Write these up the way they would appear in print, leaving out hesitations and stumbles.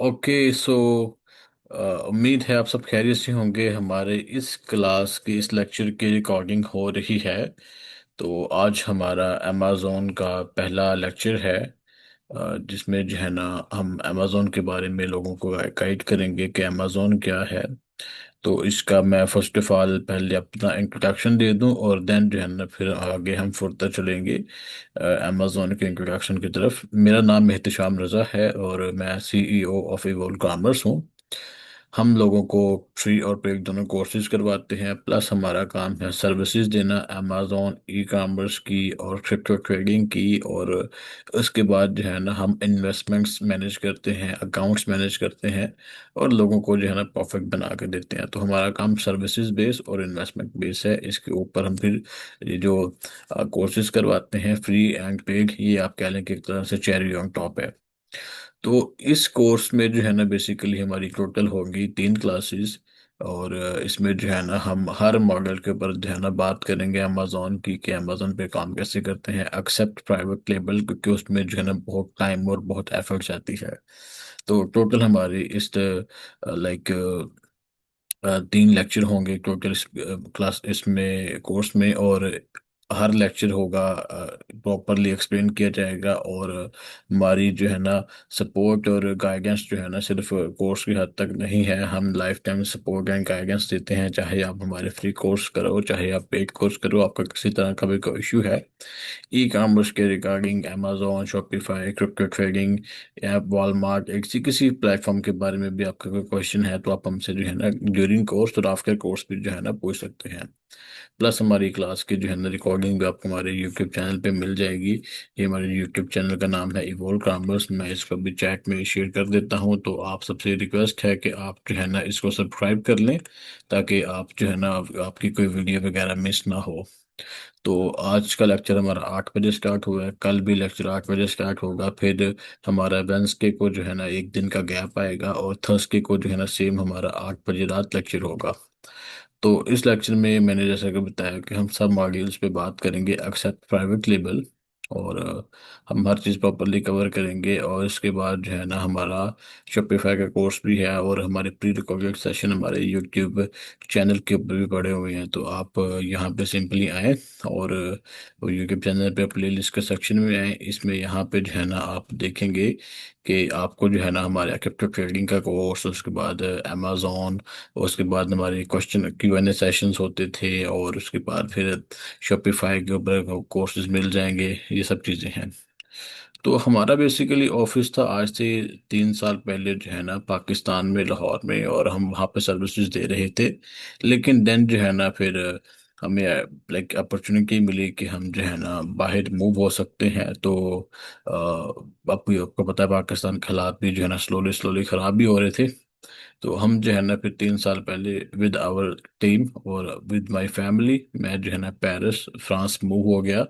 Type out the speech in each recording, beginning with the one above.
Okay so उम्मीद है आप सब खैरियत से होंगे। हमारे इस क्लास की इस लेक्चर की रिकॉर्डिंग हो रही है। तो आज हमारा अमेज़ॉन का पहला लेक्चर है, जिसमें जो है ना हम अमेज़ॉन के बारे में लोगों को गाइड करेंगे कि अमेज़ॉन क्या है। तो इसका मैं फर्स्ट ऑफ ऑल पहले अपना इंट्रोडक्शन दे दूं और देन जो है ना फिर आगे हम फुर्तर चलेंगे अमेज़ॉन के इंट्रोडक्शन की तरफ। मेरा नाम एहतशाम रज़ा है और मैं सीईओ ऑफ इवोल्व कॉमर्स हूँ। हम लोगों को फ्री और पेड दोनों कोर्सेज करवाते हैं, प्लस हमारा काम है सर्विसेज देना अमेज़ॉन ई कॉमर्स की और क्रिप्टो ट्रेडिंग की। और उसके बाद जो है ना हम इन्वेस्टमेंट्स मैनेज करते हैं, अकाउंट्स मैनेज करते हैं और लोगों को जो है ना प्रॉफिट बना के देते हैं। तो हमारा काम सर्विसेज बेस और इन्वेस्टमेंट बेस है। इसके ऊपर हम फिर ये जो कोर्सेज करवाते हैं फ्री एंड पेड, ये आप कह लें कि एक तरह से चेरी ऑन टॉप है। तो इस कोर्स में जो है ना बेसिकली हमारी टोटल होंगी 3 क्लासेस। और इसमें जो है ना हम हर मॉडल के ऊपर जो है ना बात करेंगे अमेज़ॉन की कि अमेज़ॉन पे काम कैसे करते हैं, एक्सेप्ट प्राइवेट लेबल, क्योंकि उसमें जो है ना बहुत टाइम और बहुत एफर्ट जाती है। तो टोटल हमारी इस लाइक 3 लेक्चर होंगे टोटल इस क्लास इसमें कोर्स में। और हर लेक्चर होगा प्रॉपरली एक्सप्लेन किया जाएगा। और हमारी जो है ना सपोर्ट और गाइडेंस जो है ना सिर्फ कोर्स की हद तक नहीं है, हम life time support and guidance देते हैं। चाहे आप हमारे फ्री कोर्स करो, चाहे आप पेड कोर्स करो, आपका किसी तरह का भी कोई इशू है ई कॉमर्स के regarding, Amazon, Shopify, crypto trading या वॉलमार्ट, किसी किसी प्लेटफॉर्म के बारे में भी आपका कोई क्वेश्चन है तो आप हमसे जो है ना ड्यूरिंग कोर्स और आफ्टर कोर्स भी जो है ना पूछ सकते हैं। प्लस हमारी क्लास की जो है ना रिकॉर्डिंग भी आपको हमारे यूट्यूब चैनल पे मिल जाएगी। ये हमारे यूट्यूब चैनल का नाम है इवोल्व कॉमर्स। मैं इसको भी चैट में शेयर कर देता हूँ, तो आप सबसे रिक्वेस्ट है कि आप जो है ना इसको सब्सक्राइब कर लें, ताकि आप जो है ना आपकी कोई वीडियो वगैरह मिस ना हो। तो आज का लेक्चर हमारा 8 बजे स्टार्ट हुआ है, कल भी लेक्चर 8 बजे स्टार्ट होगा। फिर हमारा वेंसडे को जो है ना एक दिन का गैप आएगा और थर्सडे को जो है ना सेम हमारा 8 बजे रात लेक्चर होगा। तो इस लेक्चर में मैंने जैसा कि बताया कि हम सब मॉड्यूल्स पे बात करेंगे एक्सेप्ट प्राइवेट लेबल। और हम हर चीज़ प्रॉपरली कवर करेंगे। और इसके बाद जो है ना हमारा शॉपिफाई का कोर्स भी है और हमारे प्री रिकॉर्डेड सेशन हमारे यूट्यूब चैनल के ऊपर भी पड़े हुए हैं। तो आप यहाँ पे सिंपली आएँ और यूट्यूब चैनल पे प्ले लिस्ट के सेक्शन में आएँ। इसमें यहाँ पे जो है ना आप देखेंगे कि आपको जो है ना हमारे क्रिप्टो ट्रेडिंग का कोर्स, उसके बाद अमेजोन, उसके बाद हमारे क्वेश्चन Q&A सेशंस होते थे, और उसके बाद फिर शॉपिफाई के ऊपर कोर्सेज मिल जाएंगे। ये सब चीज़ें हैं। तो हमारा बेसिकली ऑफिस था आज से 3 साल पहले जो है ना पाकिस्तान में, लाहौर में, और हम वहाँ पे सर्विसेज दे रहे थे। लेकिन देन जो है ना फिर हमें लाइक अपॉर्चुनिटी मिली कि हम जो है ना बाहर मूव हो सकते हैं। तो आपको पता है पाकिस्तान के हालात भी जो है ना स्लोली स्लोली ख़राब भी हो रहे थे। तो हम जो है ना फिर 3 साल पहले विद आवर टीम और विद माय फैमिली मैं जो है ना पेरिस फ्रांस मूव हो गया।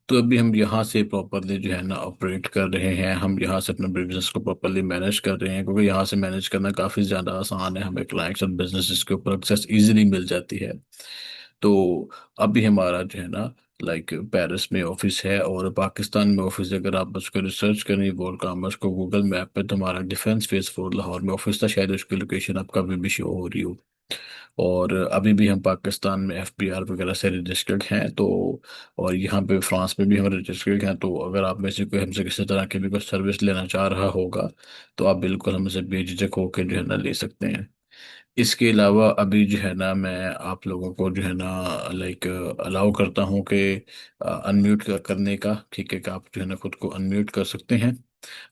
तो अभी हम यहाँ से प्रॉपरली जो है ना ऑपरेट कर रहे हैं। हम यहाँ से अपने बिजनेस को प्रॉपरली मैनेज कर रहे हैं, क्योंकि यहाँ से मैनेज करना काफ़ी ज़्यादा आसान है। हमें क्लाइंट्स और बिजनेस के ऊपर एक्सेस इजीली मिल जाती है। तो अभी हमारा जो है ना लाइक पेरिस में ऑफिस है और पाकिस्तान में ऑफिस है। अगर आप उसको रिसर्च करें वर्ल्ड कॉमर्स को गूगल मैप पे, तो हमारा डिफेंस फेस 4 लाहौर में ऑफिस था, शायद उसकी लोकेशन आपका अभी भी शो हो रही हो। और अभी भी हम पाकिस्तान में FBR वगैरह से रजिस्टर्ड हैं। तो और यहाँ पे फ्रांस में भी हम रजिस्टर्ड हैं। तो अगर आप में से कोई हमसे किसी तरह की भी कोई सर्विस लेना चाह रहा होगा, तो आप बिल्कुल हमसे बेझिझक होकर जो है ना ले सकते हैं। इसके अलावा अभी जो है ना मैं आप लोगों को जो है ना लाइक अलाउ करता हूँ कि अनम्यूट करने का, ठीक है, कि आप जो है ना खुद को अनम्यूट कर सकते हैं।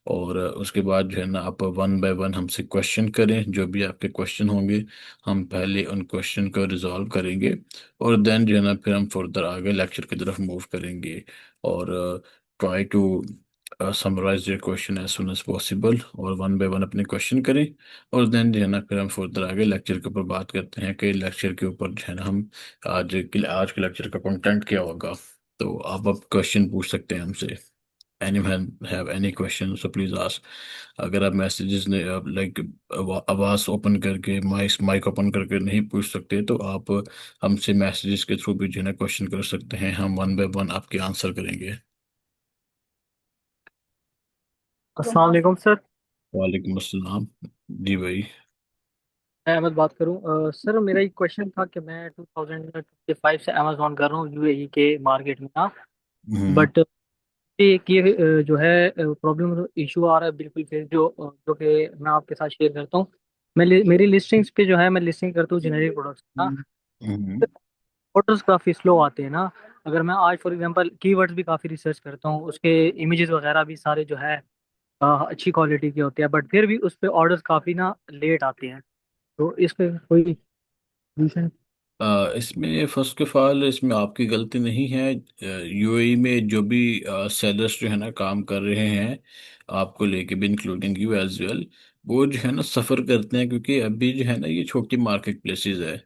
और उसके बाद जो है ना आप वन बाय वन हमसे क्वेश्चन करें, जो भी आपके क्वेश्चन होंगे हम पहले उन क्वेश्चन को रिजॉल्व करेंगे। और देन जो है ना फिर हम फर्दर आगे लेक्चर की तरफ मूव करेंगे। और try to summarise your question as soon as possible, और वन बाय वन अपने क्वेश्चन करें। और देन जो है ना फिर हम फर्दर आगे लेक्चर के ऊपर बात करते हैं कि लेक्चर के ऊपर जो है ना हम आज के लेक्चर का कंटेंट क्या होगा। तो आप अब क्वेश्चन पूछ सकते हैं हमसे। anyone have any questions so please ask। अगर आप मैसेजेस ने लाइक आवाज़ ओपन करके माइक ओपन करके नहीं पूछ सकते, तो आप हमसे मैसेजेस के थ्रू भी जो है ना क्वेश्चन कर सकते हैं। हम वन बाय वन आपके आंसर करेंगे। अस्सलाम वालेकुम सर। वालेकुम अस्सलाम। जी भाई। मैं अहमद बात करूं। सर मेरा एक क्वेश्चन था कि मैं 2025 से अमेजोन कर रहा हूँ यूएई के मार्केट में ना। हम्म। बट एक ये जो है प्रॉब्लम इशू आ रहा है बिल्कुल फिर जो कि मैं आपके साथ शेयर करता हूँ। मेरी लिस्टिंग्स पे जो है मैं लिस्टिंग करता हूँ जेनेरिक प्रोडक्ट्स ना। हम्म। ऑर्डर्स काफ़ी स्लो आते हैं ना। अगर मैं आज फॉर एग्जांपल कीवर्ड्स भी काफ़ी रिसर्च करता हूँ, उसके इमेजेस वगैरह भी सारे जो है अच्छी क्वालिटी के होते हैं, बट फिर भी उस पे ऑर्डर्स काफ़ी ना लेट आते हैं। तो इस पे कोई सोल्यूशन? इसमें फर्स्ट ऑफ ऑल इसमें आपकी गलती नहीं है। यूएई में जो भी सेलर्स जो है ना काम कर रहे हैं, आपको लेके भी इंक्लूडिंग यू एज वेल, वो जो है ना सफ़र करते हैं, क्योंकि अभी जो है ना ये छोटी मार्केट प्लेसेस है।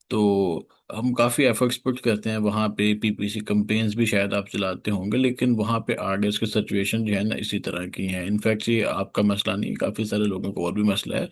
तो हम काफ़ी एफर्ट्स पुट करते हैं वहाँ पे, पीपीसी कैंपेन्स भी शायद आप चलाते होंगे, लेकिन वहाँ पे आर्टिस्ट की सिचुएशन जो है ना इसी तरह की है। इनफैक्ट ये आपका मसला नहीं, काफ़ी सारे लोगों को और भी मसला है।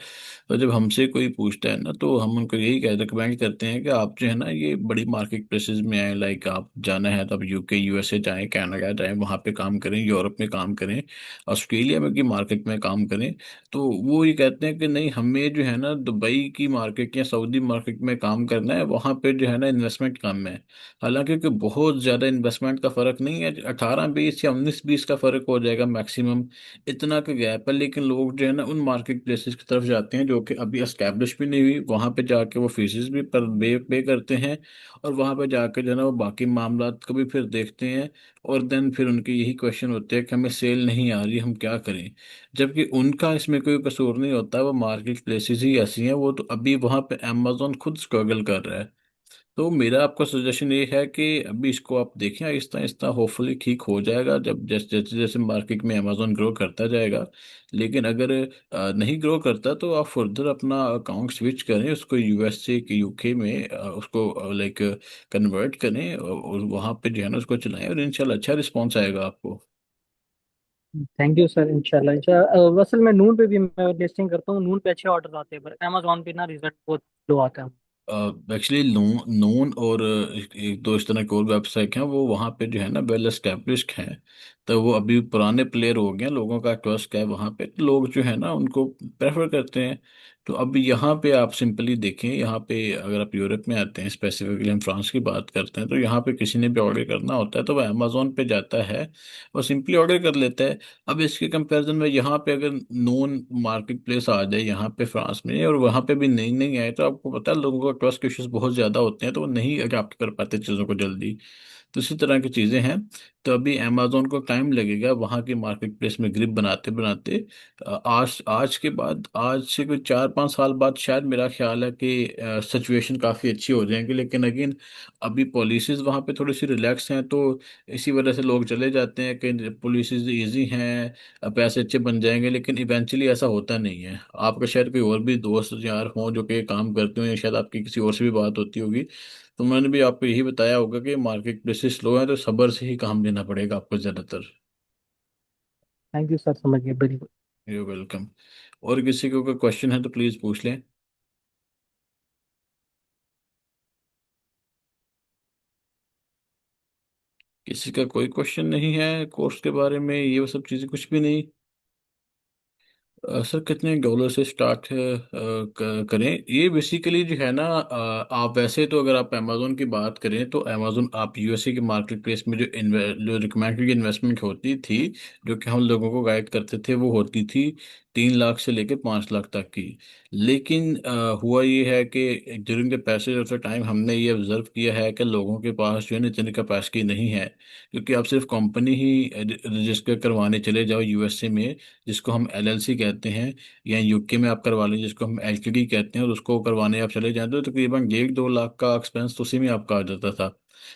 तो जब हमसे कोई पूछता है ना, तो हम उनको यही कह रिकमेंड करते हैं कि आप जो है ना ये बड़ी मार्केट प्लेसेस में आए, लाइक आप जाना है तो आप यूके यूएसए जाएं, कनाडा जाएं, वहाँ पे काम करें, यूरोप में काम करें, ऑस्ट्रेलिया में की मार्केट में काम करें। तो वो ये कहते हैं कि नहीं, हमें जो है ना दुबई की मार्केट या सऊदी मार्केट में काम करना है, वहाँ पे जो है ना इन्वेस्टमेंट कम है। हालांकि कि बहुत ज़्यादा इन्वेस्टमेंट का फ़र्क नहीं है, 18-20 या 19-20 का फ़र्क हो जाएगा मैक्सिमम, इतना का गैप है। लेकिन लोग जो है ना उन मार्केट प्लेसेस की तरफ जाते हैं जो कि अभी एस्टेब्लिश भी नहीं हुई, वहाँ पे जाके वो फीसेस भी पर पे करते हैं, और वहाँ पे जाके जो है ना वो बाकी मामलात को भी फिर देखते हैं। और देन फिर उनके यही क्वेश्चन होते हैं कि हमें सेल नहीं आ रही, हम क्या करें। जबकि उनका इसमें कोई कसूर नहीं होता, वो मार्केट प्लेसेस ही ऐसी हैं। वो तो अभी वहाँ पे अमेजोन खुद स्ट्रगल कर रहा है। तो मेरा आपको सजेशन ये है कि अभी इसको आप देखें, आहिस्ता आहिस्ता होपफुली ठीक हो जाएगा, जब जैसे जैसे जैसे मार्केट में अमेजोन ग्रो करता जाएगा। लेकिन अगर नहीं ग्रो करता, तो आप फर्दर अपना अकाउंट स्विच करें, उसको यूएसए के यूके में उसको लाइक कन्वर्ट करें, और वहाँ पे जो है ना उसको चलाएं, और इंशाल्लाह अच्छा रिस्पॉन्स आएगा आपको। थैंक यू सर, इंशाल्लाह इंशाल्लाह। असल में नून पे भी मैं लिस्टिंग करता हूँ, नून पे अच्छे ऑर्डर आते हैं, पर अमेजोन पे ना रिजल्ट बहुत लो आता है। एक्चुअली नून नून और एक दो इस तरह की और वेबसाइट हैं, वो वहाँ पे जो है ना वेल एस्टेब्लिश्ड हैं। तो वो अभी पुराने प्लेयर हो गए हैं, लोगों का ट्रस्ट है वहाँ पे, तो लोग जो है ना उनको प्रेफर करते हैं। तो अब यहाँ पे आप सिंपली देखें, यहाँ पे अगर आप यूरोप में आते हैं, स्पेसिफिकली हम फ्रांस की बात करते हैं, तो यहाँ पे किसी ने भी ऑर्डर करना होता है तो वह अमेजोन पे जाता है और सिंपली ऑर्डर कर लेता है। अब इसके कंपैरिजन में यहाँ पे अगर नोन मार्केट प्लेस आ जाए यहाँ पे फ्रांस में, और वहाँ पे भी नहीं नहीं आए, तो आपको पता है लोगों को ट्रस्ट इश्यूज बहुत ज़्यादा होते हैं, तो वो नहीं अडॉप्ट कर पाते चीज़ों को जल्दी। तो इसी तरह की चीज़ें हैं। तो अभी अमेजोन को टाइम लगेगा वहाँ की मार्केट प्लेस में ग्रिप बनाते बनाते। आज आज के बाद, आज से कोई 4-5 साल बाद शायद मेरा ख्याल है कि सिचुएशन काफ़ी अच्छी हो जाएंगी। लेकिन अगेन अभी पॉलिसीज़ वहाँ पे थोड़ी सी रिलैक्स हैं, तो इसी वजह से लोग चले जाते हैं कि पॉलिसीज़ ईजी हैं, पैसे अच्छे बन जाएंगे। लेकिन इवेंचुअली ऐसा होता नहीं है। आपका शायद कोई और भी दोस्त यार हों जो कि काम करते हो, या शायद आपकी किसी और से भी बात होती होगी, तो मैंने भी आपको यही बताया होगा कि मार्केट प्लेसेस स्लो है, तो सब्र से ही काम लेना पड़ेगा आपको ज़्यादातर। थैंक यू सर, समझ गए बिल्कुल। You welcome. और किसी को कोई क्वेश्चन है तो प्लीज़ पूछ लें। किसी का कोई क्वेश्चन नहीं है कोर्स के बारे में, ये वो सब चीज़ें कुछ भी नहीं। सर कितने डॉलर से स्टार्ट करें, ये बेसिकली जो है ना, आप वैसे तो अगर आप अमेजोन की बात करें, तो अमेजोन आप यूएसए के मार्केट प्लेस में जो रिकमेंडेड इन्वेस्टमेंट होती थी, जो कि हम लोगों को गाइड करते थे, वो होती थी 3 लाख से लेकर 5 लाख तक की। लेकिन हुआ ये है कि during the passage of the time हमने ये ऑब्जर्व किया है कि लोगों के पास जो है ना इतनी कैपेसिटी नहीं है। क्योंकि आप सिर्फ कंपनी ही रजिस्टर करवाने चले जाओ यूएसए में, जिसको हम एलएलसी कहते हैं, या यूके में आप करवा लें जिसको हम एलटीडी कहते हैं, और उसको करवाने आप चले जाते हो तो तकरीबन 1.5-2 लाख का एक्सपेंस तो उसी में आपका आ जाता था।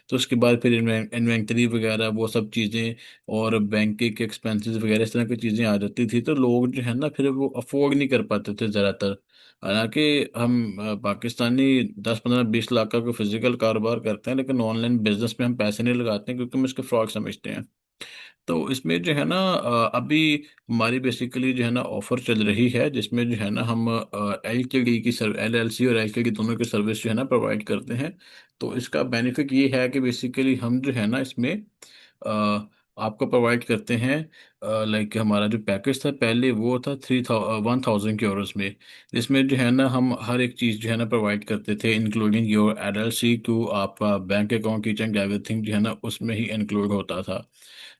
तो उसके बाद फिर इन्वेंटरी वगैरह वो सब चीज़ें, और बैंक के एक्सपेंसेस वगैरह इस तरह की चीज़ें आ जाती थी, तो लोग जो है ना फिर वो अफोर्ड नहीं कर पाते थे ज़्यादातर। हालांकि हम पाकिस्तानी 10-15-20 लाख का कोई फिजिकल कारोबार करते हैं, लेकिन ऑनलाइन बिजनेस में हम पैसे नहीं लगाते हैं, क्योंकि हम इसके फ्रॉड समझते हैं। तो इसमें जो है ना अभी हमारी बेसिकली जो है ना ऑफर चल रही है, जिसमें जो है ना हम एलटीडी की सर्व एलएलसी और एलटीडी दोनों की सर्विस जो है ना प्रोवाइड करते हैं। तो इसका बेनिफिट ये है कि बेसिकली हम जो है ना इसमें अ, आपको प्रोवाइड करते हैं लाइक हमारा जो पैकेज था पहले वो था 1,000 यूरोस में, जिसमें जो है ना हम हर एक चीज़ जो है ना प्रोवाइड करते थे, इंक्लूडिंग योर एलएलसी टू आपका bank account, each and everything जो है ना उसमें ही इंक्लूड होता था।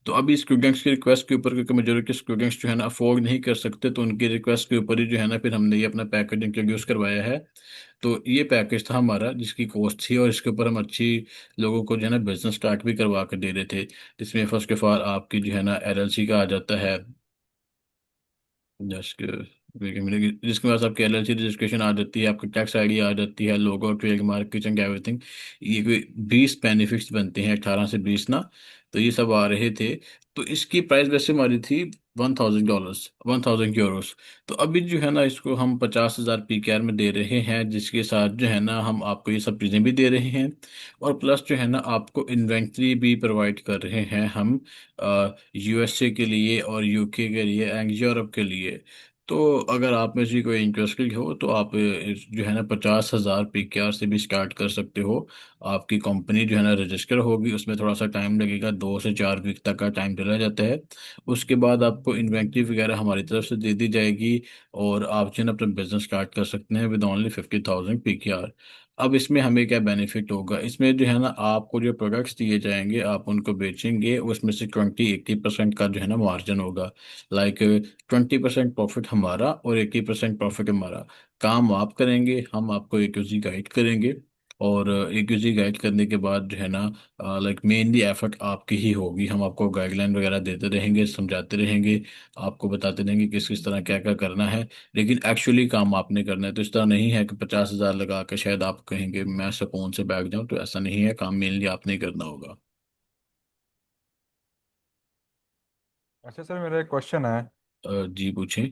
तो अभी स्टूडेंट्स की रिक्वेस्ट के ऊपर, क्योंकि मेजोरिटी स्टूडेंट्स जो है ना अफोर्ड नहीं कर सकते, तो उनकी रिक्वेस्ट के ऊपर ही जो है ना फिर हमने ये अपना पैकेज इंट्रोड्यूस करवाया है। तो ये पैकेज था हमारा जिसकी कॉस्ट थी, और इसके ऊपर हम अच्छी लोगों को जो है ना बिजनेस स्टार्ट भी करवा कर दे रहे थे, जिसमें फर्स्ट ऑफ ऑल आपकी जो है ना एलएलसी का आ जाता है। जस्ट जिसके पास आपकी एलएलसी रजिस्ट्रेशन आ जाती है, आपकी टैक्स आईडी आ जाती है, लोगो, ट्रेडमार्क, किचन एवरीथिंग। ये कोई 20 बेनिफिट्स बनते हैं, 18 से 20 ना। तो ये सब आ रहे थे। तो इसकी प्राइस वैसे हमारी थी $1,000, 1,000 यूरोस। तो अभी जो है ना इसको हम 50,000 पीकेआर में दे रहे हैं, जिसके साथ जो है ना हम आपको ये सब चीज़ें भी दे रहे हैं, और प्लस जो है ना आपको इन्वेंट्री भी प्रोवाइड कर रहे हैं हम, यूएसए के लिए और यूके के लिए एंड यूरोप के लिए। तो अगर आप में से कोई इंटरेस्टेड हो तो आप जो है ना 50,000 पीकेआर से भी स्टार्ट कर सकते हो। आपकी कंपनी जो है ना रजिस्टर होगी, उसमें थोड़ा सा टाइम लगेगा, 2 से 4 वीक तक का टाइम चला जाता है। उसके बाद आपको इन्वेंट्री वगैरह हमारी तरफ से दे दी जाएगी, और आप जो है ना अपना बिजनेस स्टार्ट कर सकते हैं विद ओनली 50,000 पीकेआर। अब इसमें हमें क्या बेनिफिट होगा, इसमें जो है ना आपको जो प्रोडक्ट्स दिए जाएंगे आप उनको बेचेंगे, उसमें से 20-80% का जो है ना मार्जिन होगा। लाइक 20% प्रॉफिट हमारा और 80% प्रॉफिट हमारा। काम आप करेंगे, हम आपको एक यूजी गाइड करेंगे, और एक यूजी गाइड करने के बाद जो है ना लाइक मेनली एफर्ट आपकी ही होगी, हम आपको गाइडलाइन वगैरह देते रहेंगे, समझाते रहेंगे, आपको बताते रहेंगे किस किस तरह क्या क्या करना है। लेकिन एक्चुअली काम आपने करना है, तो इस तरह नहीं है कि 50,000 लगा के शायद आप कहेंगे मैं सुकून से बैठ जाऊं, तो ऐसा नहीं है, काम मेनली आपने ही करना होगा। अच्छा सर, मेरा एक क्वेश्चन है। जी पूछें।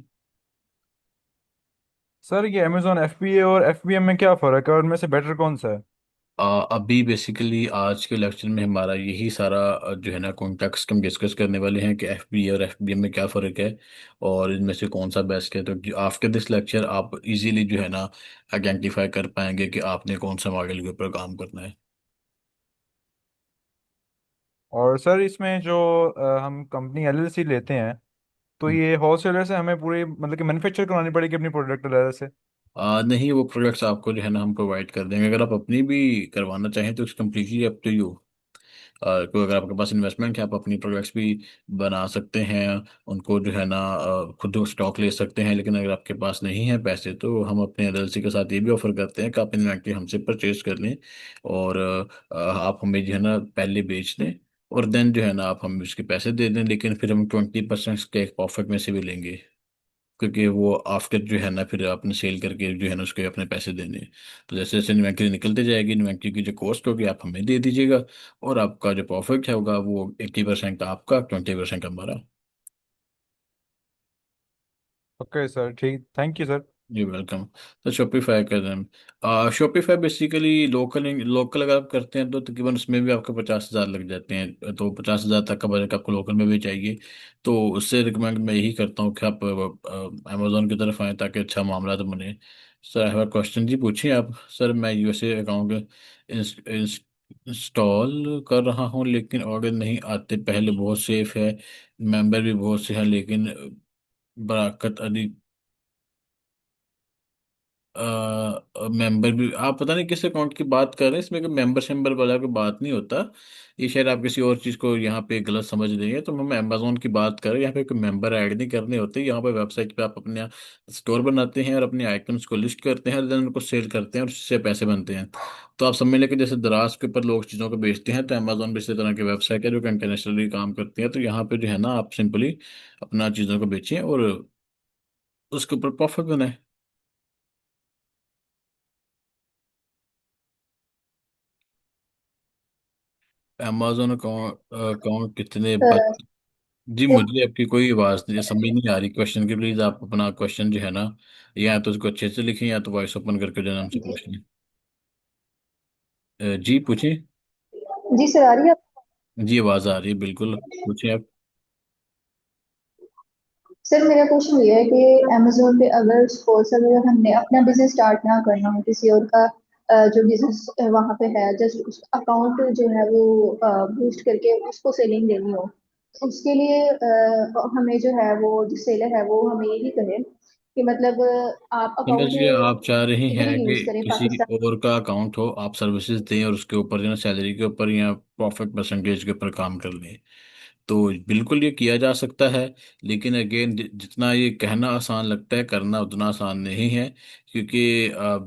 सर ये अमेजोन एफबीए और एफबीएम में क्या फ़र्क है और उनमें से बेटर कौन सा है? अभी बेसिकली आज के लेक्चर में हमारा यही सारा जो है ना कॉन्टेक्स्ट हम डिस्कस करने वाले हैं कि एफबी और एफबीएम में क्या फ़र्क है, और इनमें से कौन सा बेस्ट है। तो आफ्टर दिस लेक्चर आप इजीली जो है ना आइडेंटिफाई कर पाएंगे कि आपने कौन सा मॉडल के ऊपर काम करना है। और सर इसमें जो हम कंपनी एलएलसी लेते हैं, तो ये होलसेलर से हमें पूरी मतलब कि मैन्युफैक्चर करवानी पड़ेगी अपनी प्रोडक्ट वगैरह से? नहीं, वो प्रोडक्ट्स आपको जो है ना हम प्रोवाइड कर देंगे, अगर आप अपनी भी करवाना चाहें तो it's completely up to you. कोई अगर आपके पास इन्वेस्टमेंट है, आप अपनी प्रोडक्ट्स भी बना सकते हैं, उनको जो है ना खुद स्टॉक ले सकते हैं। लेकिन अगर आपके पास नहीं है पैसे, तो हम अपने एलएलसी के साथ ये भी ऑफर करते हैं कि आप इन्वेंट्री हमसे परचेज कर लें, और आप हमें जो है ना पहले बेच दें, और देन जो है ना आप हमें उसके पैसे दे दें, लेकिन फिर हम 20% के प्रॉफिट में से भी लेंगे, क्योंकि वो आफ्टर जो है ना फिर आपने सेल करके जो है ना उसके अपने पैसे देने हैं। तो जैसे जैसे इन्वेंट्री निकलते जाएगी, इन्वेंट्री की जो कॉस्ट होगी आप हमें दे दीजिएगा, और आपका जो प्रॉफिट है होगा वो 80% आपका, 20% हमारा। ओके सर, ठीक, थैंक यू सर। जी वेलकम। तो शॉपिफाई कर रहे हैं, शॉपिफाई बेसिकली लोकल लोकल अगर आप करते हैं तो तकरीबन उसमें भी आपको 50,000 लग जाते हैं, तो 50,000 तक का बजट आपको लोकल में भी चाहिए। तो उससे रिकमेंड मैं यही करता हूँ कि आप अमेजोन की तरफ आएँ, ताकि अच्छा मामला तो बने। सर आई हैव क्वेश्चन, जी पूछिए आप। सर मैं यूएसए अकाउंट इंस्टॉल कर रहा हूँ, लेकिन ऑर्डर नहीं आते, पहले बहुत सेफ है, मेंबर भी बहुत से हैं, लेकिन बराकत अली मेंबर भी, आप पता नहीं किस अकाउंट की बात कर रहे हैं, इसमें कोई मेंबर शेंबर वाला कोई बात नहीं होता। ये शायद आप किसी और चीज़ को यहाँ पे गलत समझ रहे हैं, तो हम अमेजोन की बात कर रहे हैं, यहाँ पे कोई मेंबर ऐड नहीं करने होते। यहाँ पे वेबसाइट पे आप अपने स्टोर बनाते हैं और अपने आइटम्स को लिस्ट करते हैं, और देन उनको सेल करते हैं और उससे पैसे बनते हैं। तो आप समझ लें कि जैसे दराज के ऊपर लोग चीज़ों को बेचते हैं, तो अमेजोन भी इसी तरह की वेबसाइट है जो इंटरनेशनली काम करती है। तो यहाँ पे जो है ना आप सिंपली अपना चीज़ों को बेचें और उसके ऊपर प्रॉफिट बनाए। अमेजोन अकाउंट अकाउंट कितने जी मुझे आपकी कोई आवाज़ नहीं समझ नहीं आ रही क्वेश्चन की, प्लीज़ आप अपना क्वेश्चन जो है ना या तो उसको अच्छे से लिखें, या तो वॉइस ओपन करके जो है ना हमसे जी पूछ लें। जी पूछिए। जी सर, आ रही है जी आवाज़ आ रही है, बिल्कुल पूछिए आप। सर मेरा क्वेश्चन ये है कि अमेजोन पे अगर सपोज अगर हमने अपना बिजनेस स्टार्ट ना करना हो, किसी और का जो बिजनेस वहां पे है, जस्ट उस अकाउंट जो है वो बूस्ट करके उसको सेलिंग देनी हो, उसके लिए हमें जो है वो जो सेलर है वो हमें यही कहे कि मतलब आप समझ अकाउंट गए, आप चाह रही वही हैं कि यूज करें किसी पाकिस्तान। और का अकाउंट हो, आप सर्विसेज दें और उसके ऊपर जो है सैलरी के ऊपर या प्रॉफिट परसेंटेज के ऊपर काम कर लें। तो बिल्कुल ये किया जा सकता है, लेकिन अगेन जितना ये कहना आसान लगता है करना उतना आसान नहीं है, क्योंकि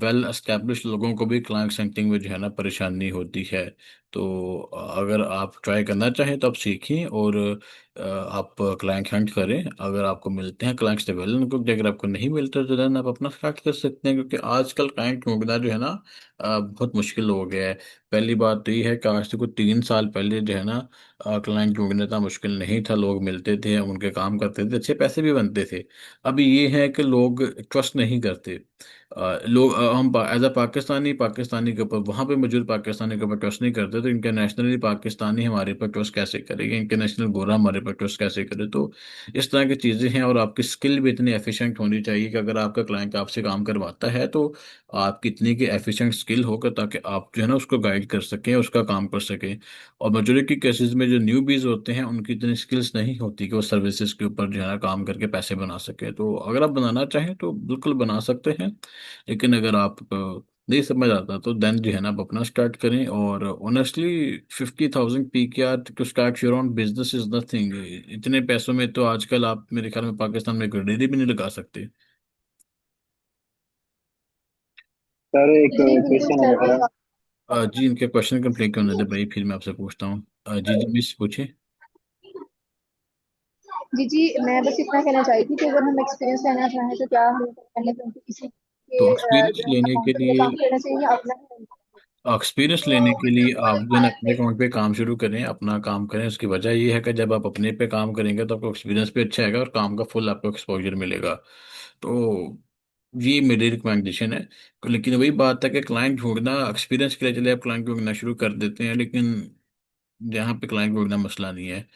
वेल एस्टेब्लिश लोगों को भी क्लाइंट सेंटिंग में जो है ना परेशानी होती है। तो अगर आप ट्राई करना चाहें तो आप सीखें और आप क्लाइंट हंट करें। अगर आपको मिलते हैं क्लाइंट्स तो वेल उनको, अगर आपको नहीं मिलते तो देन आप अपना स्टार्ट कर सकते हैं, क्योंकि आजकल क्लाइंट ढूंढना जो है ना बहुत मुश्किल हो गया है। पहली बात तो ये है कि आज से कुछ 3 साल पहले जो है ना क्लाइंट ढूंढना इतना मुश्किल नहीं था, लोग मिलते थे, उनके काम करते थे, अच्छे पैसे भी बनते थे। अभी ये है कि लोग ट्रस्ट नहीं करते। लोग हम एज अ पाकिस्तानी पाकिस्तानी के ऊपर, वहां पे मौजूद पाकिस्तानी के ऊपर ट्रस्ट नहीं करते, तो इंटरनेशनली पाकिस्तानी हमारे पर ट्रस्ट कैसे करेंगे, इंटरनेशनल गोरा हमारे पर ट्रस्ट कैसे करे। तो इस तरह की चीजें हैं, और आपकी स्किल भी इतनी एफिशिएंट होनी चाहिए कि अगर आपका क्लाइंट आपसे काम करवाता है तो आप कितनी की एफिशिएंट स्किल होकर, ताकि आप जो है ना उसको गाइड कर सकें, उसका काम कर सकें। और मेजोरिटी केसेस में जो न्यू बीज होते हैं उनकी इतनी स्किल्स नहीं होती कि वो सर्विसेज के ऊपर जो है ना काम करके पैसे बना सके। तो अगर आप बनाना चाहें तो बिल्कुल बना सकते हैं, लेकिन अगर आप नहीं समझ आता तो देन जो है ना आप अपना स्टार्ट करें। और honestly 50,000 P K R to start your own business is nothing. इतने पैसों में तो आजकल आप मेरे ख्याल में पाकिस्तान में डेयरी भी नहीं लगा सकते। सर एक जी बिल्कुल क्वेश्चन है सर, मेरा। जी, इनके क्वेश्चन कंप्लीट होने दे भाई, फिर मैं आपसे पूछता हूँ। जी जी मिस पूछिए। जी जी मैं बस इतना कहना चाहती थी कि अगर हम एक्सपीरियंस लेना चाहें तो क्या हमें पहले क्योंकि किसी के तो एक्सपीरियंस जो है लेने के अकाउंट पे लिए काम करना चाहिए या अपना ही? एक्सपीरियंस लेने के लिए आप जो है ना अपने अकाउंट पे काम शुरू करें, अपना काम करें। उसकी वजह ये है कि जब आप अपने पे काम करेंगे तो आपको एक्सपीरियंस भी अच्छा आएगा और काम का फुल आपको एक्सपोजर मिलेगा। तो ये मेरी रिकमेंडेशन है। लेकिन वही बात है कि क्लाइंट ढूंढना एक्सपीरियंस के लिए चले आप क्लाइंट ढूंढना शुरू कर देते हैं, लेकिन यहाँ पे क्लाइंट ढूंढना मसला नहीं है।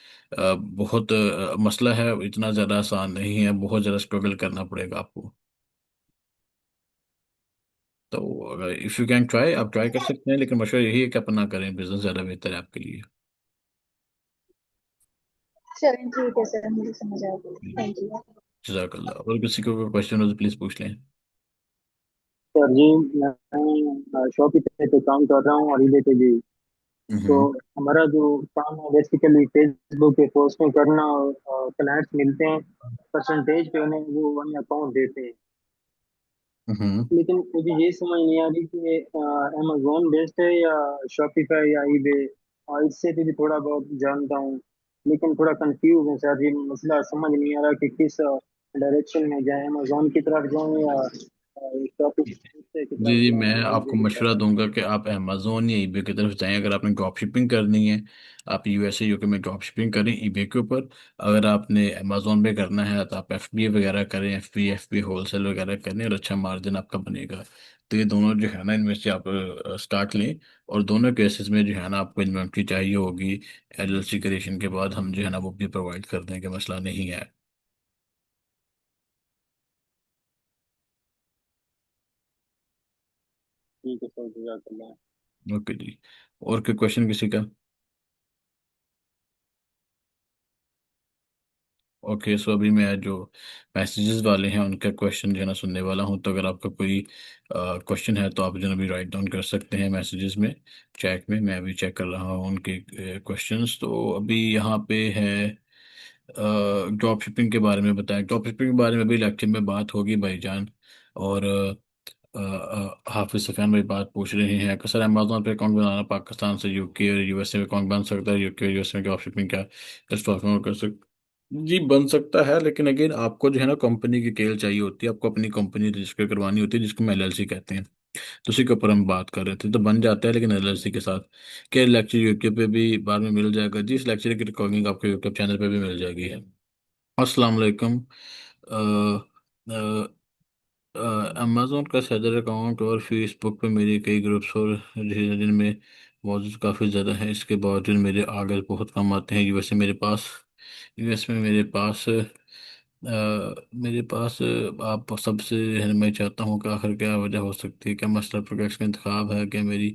बहुत मसला है, इतना ज़्यादा आसान नहीं है, बहुत ज़्यादा स्ट्रगल करना पड़ेगा आपको। तो अगर इफ़ यू कैन ट्राई, आप ट्राई कर सकते हैं, लेकिन मशवरा यही है कि अपना करें, बिजनेस ज़्यादा बेहतर है आपके लिए। चलें ठीक है सर, मुझे समझ आ गया, थैंक यू। जजाकल्ला। और किसी को कोई क्वेश्चन हो तो प्लीज़ पूछ लें। सर जी, मैं शॉप पे काम कर रहा हूँ और ईबे पे भी। तो हम्म। हमारा जो काम है बेसिकली फेसबुक पे पोस्टिंग करना, और क्लाइंट्स मिलते हैं, परसेंटेज पे उन्हें वो वन अकाउंट देते हैं। हम्म। लेकिन मुझे ये समझ नहीं आ रही कि अमेजोन बेस्ड है या शॉपिफाई या ईबे। और इससे भी थोड़ा बहुत जानता हूँ, लेकिन थोड़ा कंफ्यूज है सर। ये मसला समझ नहीं आ रहा कि किस डायरेक्शन में जाए, अमेजोन की तरफ जाऊँ या शॉपिफाई की जी तरफ जी, जाऊँ मैं या ईबे आपको की तरफ मशवरा दूंगा कि आप अमेजोन या ईबे की तरफ जाएं। अगर आपने ड्रॉप शिपिंग करनी है, आप यूएसए यूके में ड्रॉप शिपिंग करें ईबे के ऊपर। अगर आपने अमेजोन पे करना है तो आप एफबीए वगैरह करें, एफबी होलसेल वगैरह करें, और अच्छा मार्जिन आपका बनेगा। तो ये दोनों जो है ना, इनमें से आप स्टार्ट लें। और दोनों केसेस में जो है ना आपको इन्वेंट्री चाहिए होगी, एलएलसी क्रिएशन के बाद हम जो है ना वो भी प्रोवाइड कर देंगे, मसला नहीं है। ठीक है सर, जज़ाकल्लाह। ओके जी। और कोई क्वेश्चन किसी का? ओके, सो अभी मैं जो मैसेजेस वाले हैं उनका क्वेश्चन जो है ना सुनने वाला हूँ। तो अगर आपका कोई क्वेश्चन है तो आप जो है ना अभी राइट डाउन कर सकते हैं मैसेजेस में, चैट में। मैं अभी चेक कर रहा हूँ उनके क्वेश्चंस। तो अभी यहाँ पे है ड्रॉप शिपिंग के बारे में बताएं। ड्रॉप शिपिंग के बारे में अभी लेक्चर में बात होगी भाईजान। और हाफिज सफियान भाई बात पूछ रहे हैं कि सर अमेजोन पे अकाउंट बनाना पाकिस्तान से यूके और यूएसए में अकाउंट बन सकता है, यूके और यूएसए में ड्रॉप शिपिंग क्या स्टॉक में कर सकते? जी बन सकता है, लेकिन अगेन आपको जो है ना कंपनी की डिटेल चाहिए होती है, आपको अपनी कंपनी रजिस्टर करवानी होती है, जिसको हम एलएलसी कहते हैं। तो उसी के ऊपर हम बात कर रहे थे, तो बन जाता है लेकिन एलएलसी के साथ। क्या लेक्चर यूट्यूब पे भी बाद में मिल जाएगा? जी, इस लेक्चर की रिकॉर्डिंग आपको यूट्यूब चैनल पे भी मिल जाएगी। अस्सलाम वालेकुम। अमेजोन का सदर अकाउंट और फेसबुक पे मेरे कई ग्रुप्स और जिनमें मौजूद काफ़ी ज़्यादा है, इसके बावजूद मेरे आगे बहुत कम आते हैं। यूएस में मेरे पास आप सबसे मैं चाहता हूँ कि आखिर क्या वजह हो सकती है? क्या मसला प्रोडक्ट्स का इंतखाब है? क्या मेरी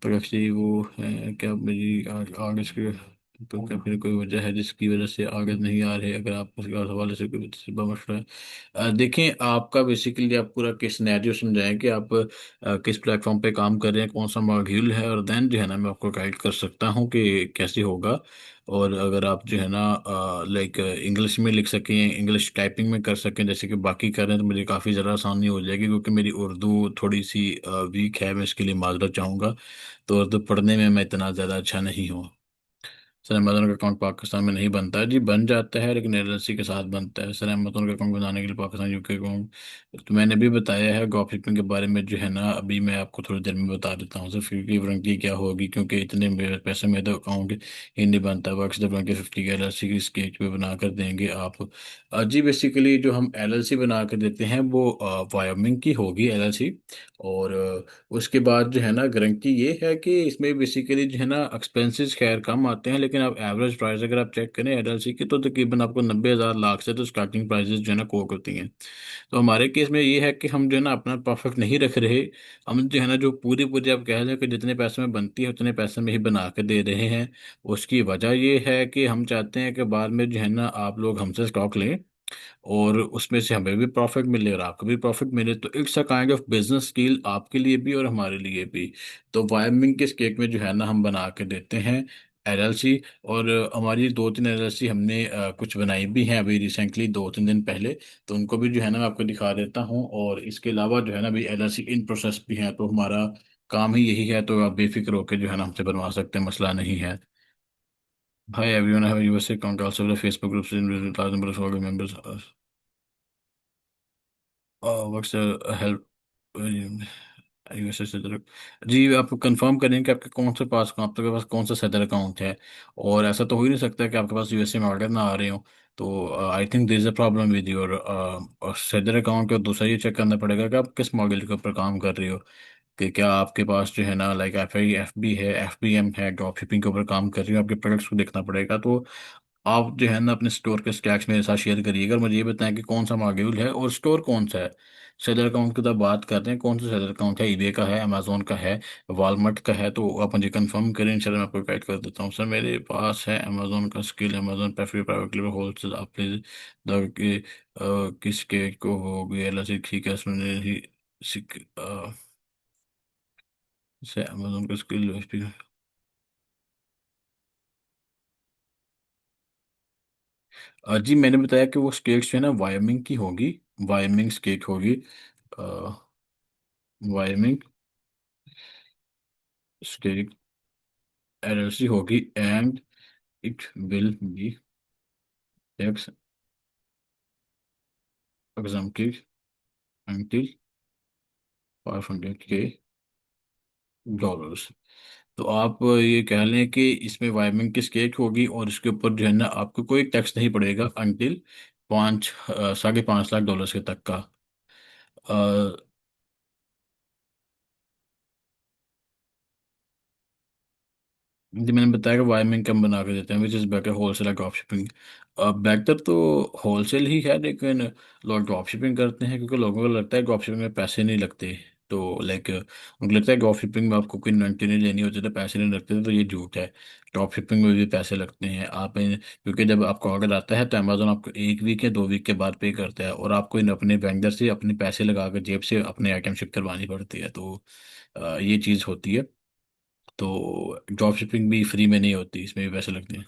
प्रोडक्ट्स ही वो है? क्या मेरी आगे तो क्या फिर कोई वजह है जिसकी वजह से आगे नहीं आ रहे? अगर आप उसके हवाले से कोई तजुर्बा मशवरा है। देखें, आपका बेसिकली आप पूरा केस सिनेरियो समझाएं कि आप किस प्लेटफॉर्म पे काम कर रहे हैं, कौन सा मॉड्यूल है, और देन जो है ना मैं आपको गाइड कर सकता हूँ कि कैसे होगा। और अगर आप जो है ना लाइक इंग्लिश में लिख सकें, इंग्लिश टाइपिंग में कर सकें जैसे कि बाकी कर रहे हैं, तो मुझे काफ़ी ज़्यादा आसानी हो जाएगी, क्योंकि मेरी उर्दू थोड़ी सी वीक है। मैं इसके लिए माजरत चाहूँगा। तो उर्दू पढ़ने में मैं इतना ज़्यादा अच्छा नहीं हूँ। सर, अमेजोन का अकाउंट पाकिस्तान में नहीं बनता है जी, बन जाता है लेकिन एलएलसी के साथ बनता है। सर, अमेजोन का अकाउंट बनाने के लिए पाकिस्तान यूके अकाउंट, तो मैंने भी बताया है ड्रॉप शिपिंग के बारे में जो है ना, अभी मैं आपको थोड़ी देर में बता देता हूँ सर। 50 क्या होगी, क्योंकि इतने पैसे में तो अकाउंट ही नहीं बनता। वर्क द 50 की एलएलसी की स्केच पे बना कर देंगे आप। जी बेसिकली जो हम एलएलसी बना कर देते हैं वो वायमिंग की होगी एलएलसी। और उसके बाद जो है ना गारंटी ये है कि इसमें बेसिकली जो है ना एक्सपेंसेस खैर कम आते हैं, लेकिन आप एवरेज प्राइस अगर आप चेक करें एलएलसी की, तो तकरीबन आपको 90,000 लाख से तो स्टार्टिंग प्राइसेस जो है ना कोक होती हैं। तो हमारे केस में ये है कि हम जो है ना अपना परफेक्ट नहीं रख रहे। हम जो है ना जो पूरी पूरी आप कह लें कि जितने पैसे में बनती है उतने पैसे में ही बना के दे रहे हैं। उसकी वजह ये है कि हम चाहते हैं कि बाद में जो है ना आप लोग हमसे स्टॉक लें, और उसमें से हमें भी प्रॉफिट मिले और आपको भी प्रॉफिट मिले। तो it's a kind of business deal आपके लिए भी और हमारे लिए भी। तो वायमिंग के केक में जो है ना हम बना के देते हैं एलएलसी। और हमारी 2-3 एलएलसी हमने कुछ बनाई भी हैं अभी रिसेंटली, 2-3 दिन पहले। तो उनको भी जो है ना मैं आपको दिखा देता हूँ। और इसके अलावा जो है ना अभी एलएलसी इन प्रोसेस भी हैं, तो हमारा काम ही यही है। तो आप बेफिक्र होकर जो है ना हमसे बनवा सकते हैं, मसला नहीं है। Hi everyone, I have a USA account, also the Facebook groups in large number of org members. What's the help? USA सदर, जी आप कंफर्म करें कि आपके कौन से पास आपके पास कौन सा सदर अकाउंट है। और ऐसा तो हो ही नहीं सकता कि आपके पास यूएसए में ऑर्डर ना आ रहे हो। तो I think there is a problem with your seller account. और दूसरा ये चेक करना पड़ेगा कि आप किस मॉडल के ऊपर काम कर रहे हो, कि क्या आपके पास जो है ना लाइक एफ बी है, एफ बी एम है, ड्रॉप शिपिंग के ऊपर काम कर रही हो, आपके प्रोडक्ट्स को देखना पड़ेगा। तो आप जो है ना अपने स्टोर के स्टैक्स मेरे साथ शेयर करिएगा और मुझे ये बताएं कि कौन सा मॉड्यूल है और स्टोर कौन सा है। सेलर अकाउंट की तो बात करते हैं, कौन सा सेलर अकाउंट है? ईबे का है, अमेजोन का है, वॉलमार्ट का है? तो आप मुझे कंफर्म करें, इंशाल्लाह मैं आपको गाइड कर देता हूँ। सर, मेरे पास है अमेजोन का स्किल, अमेजोन पे फ्री प्राइवेट लेवल होलसेल। आप प्लीज किस के को हो गया एलआईसी ठीक है इसमें ही से अमेजोन का स्किल। जी मैंने बताया कि वो स्केट जो है ना वायमिंग की होगी। वायमिंग स्केट होगी। वायमिंग स्केट एलएलसी होगी, and it will be tax exempted until $500,000। तो आप ये कह लें कि इसमें वायमिंग की स्केट होगी और इसके ऊपर जो है ना आपको कोई टैक्स नहीं पड़ेगा अंटिल 5.5 लाख डॉलर के तक का। जी मैंने बताया कि वायरमेंग कम बना के देते हैं, which is better wholesale drop shipping. बेहतर तो होलसेल ही है, लेकिन लोग ड्रॉप शिपिंग करते हैं क्योंकि लोगों को लगता है ड्रॉप शिपिंग में पैसे नहीं लगते। तो लाइक उनको लगता है ड्रॉप शिपिंग में आपको कोई इन्वेंट्री नहीं लेनी होती तो पैसे नहीं लगते, तो ये झूठ है। ड्रॉप शिपिंग में भी पैसे लगते हैं। क्योंकि जब आपका ऑर्डर आता है तो अमेजोन आपको 1 वीक या 2 वीक के बाद पे करता है, और आपको अपने वेंडर से अपने पैसे लगा कर जेब से अपने आइटम शिप करवानी पड़ती है। तो ये चीज़ होती है। तो ड्रॉप शिपिंग भी फ्री में नहीं होती, इसमें भी पैसे लगते हैं।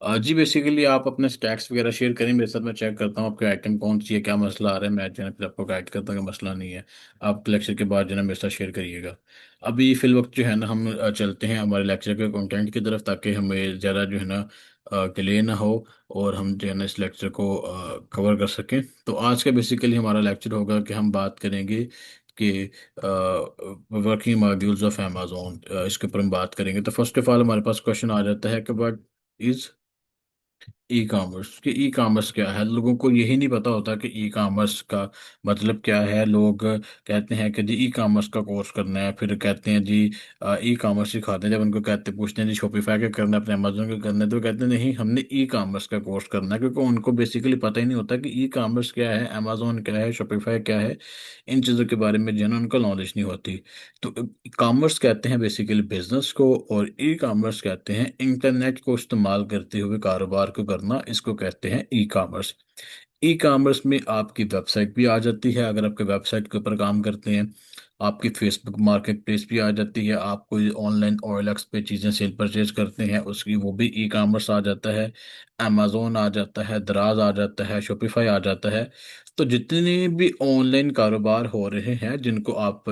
जी बेसिकली आप अपने स्टैक्स वगैरह शेयर करें मेरे साथ, मैं चेक करता हूँ आपके आइटम कौन सी है, क्या मसला आ रहा है, मैं जो है ना फिर आपको गाइड करता हूँ कि मसला नहीं है। आप लेक्चर के बाद जो है ना मेरे साथ शेयर करिएगा। अभी फिल वक्त जो है ना हम चलते हैं हमारे लेक्चर के कंटेंट की तरफ, ताकि हमें ज़्यादा जो है ना डिले ना हो और हम जो है ना इस लेक्चर को कवर कर सकें। तो आज का बेसिकली हमारा लेक्चर होगा कि हम बात करेंगे कि वर्किंग मॉड्यूल्स ऑफ अमेजोन, इसके ऊपर हम बात करेंगे। तो फर्स्ट ऑफ ऑल हमारे पास क्वेश्चन आ जाता है कि व्हाट इज ई कॉमर्स कि ई कॉमर्स क्या है, लोगों को यही नहीं पता होता कि ई कॉमर्स का मतलब क्या है। लोग कहते हैं कि जी ई कॉमर्स का कोर्स करना है, फिर कहते हैं जी ई कॉमर्स सिखाते हैं। जब उनको कहते पूछते हैं जी शॉपिफाई का करना है, अपने अमेजोन का करना है, तो वो कहते हैं नहीं हमने ई कॉमर्स का कोर्स करना है, क्योंकि उनको बेसिकली पता ही नहीं होता कि ई कॉमर्स क्या है, अमेजोन क्या है, शॉपिफाई क्या है। इन चीज़ों के बारे में जो है ना उनको नॉलेज नहीं होती। तो कॉमर्स कहते हैं बेसिकली बिजनेस को, और ई कॉमर्स कहते हैं इंटरनेट को इस्तेमाल करते हुए कारोबार को करना, इसको कहते हैं ई कॉमर्स। ई कॉमर्स में आपकी वेबसाइट भी आ जाती है, अगर आपके वेबसाइट के ऊपर काम करते हैं। आपकी फेसबुक मार्केट प्लेस भी आ जाती है, आप कोई ऑनलाइन OLX पे चीज़ें सेल परचेज करते हैं उसकी, वो भी ई कॉमर्स आ जाता है। अमेजोन आ जाता है, दराज आ जाता है, शॉपिफाई आ जाता है। तो जितने भी ऑनलाइन कारोबार हो रहे हैं जिनको आप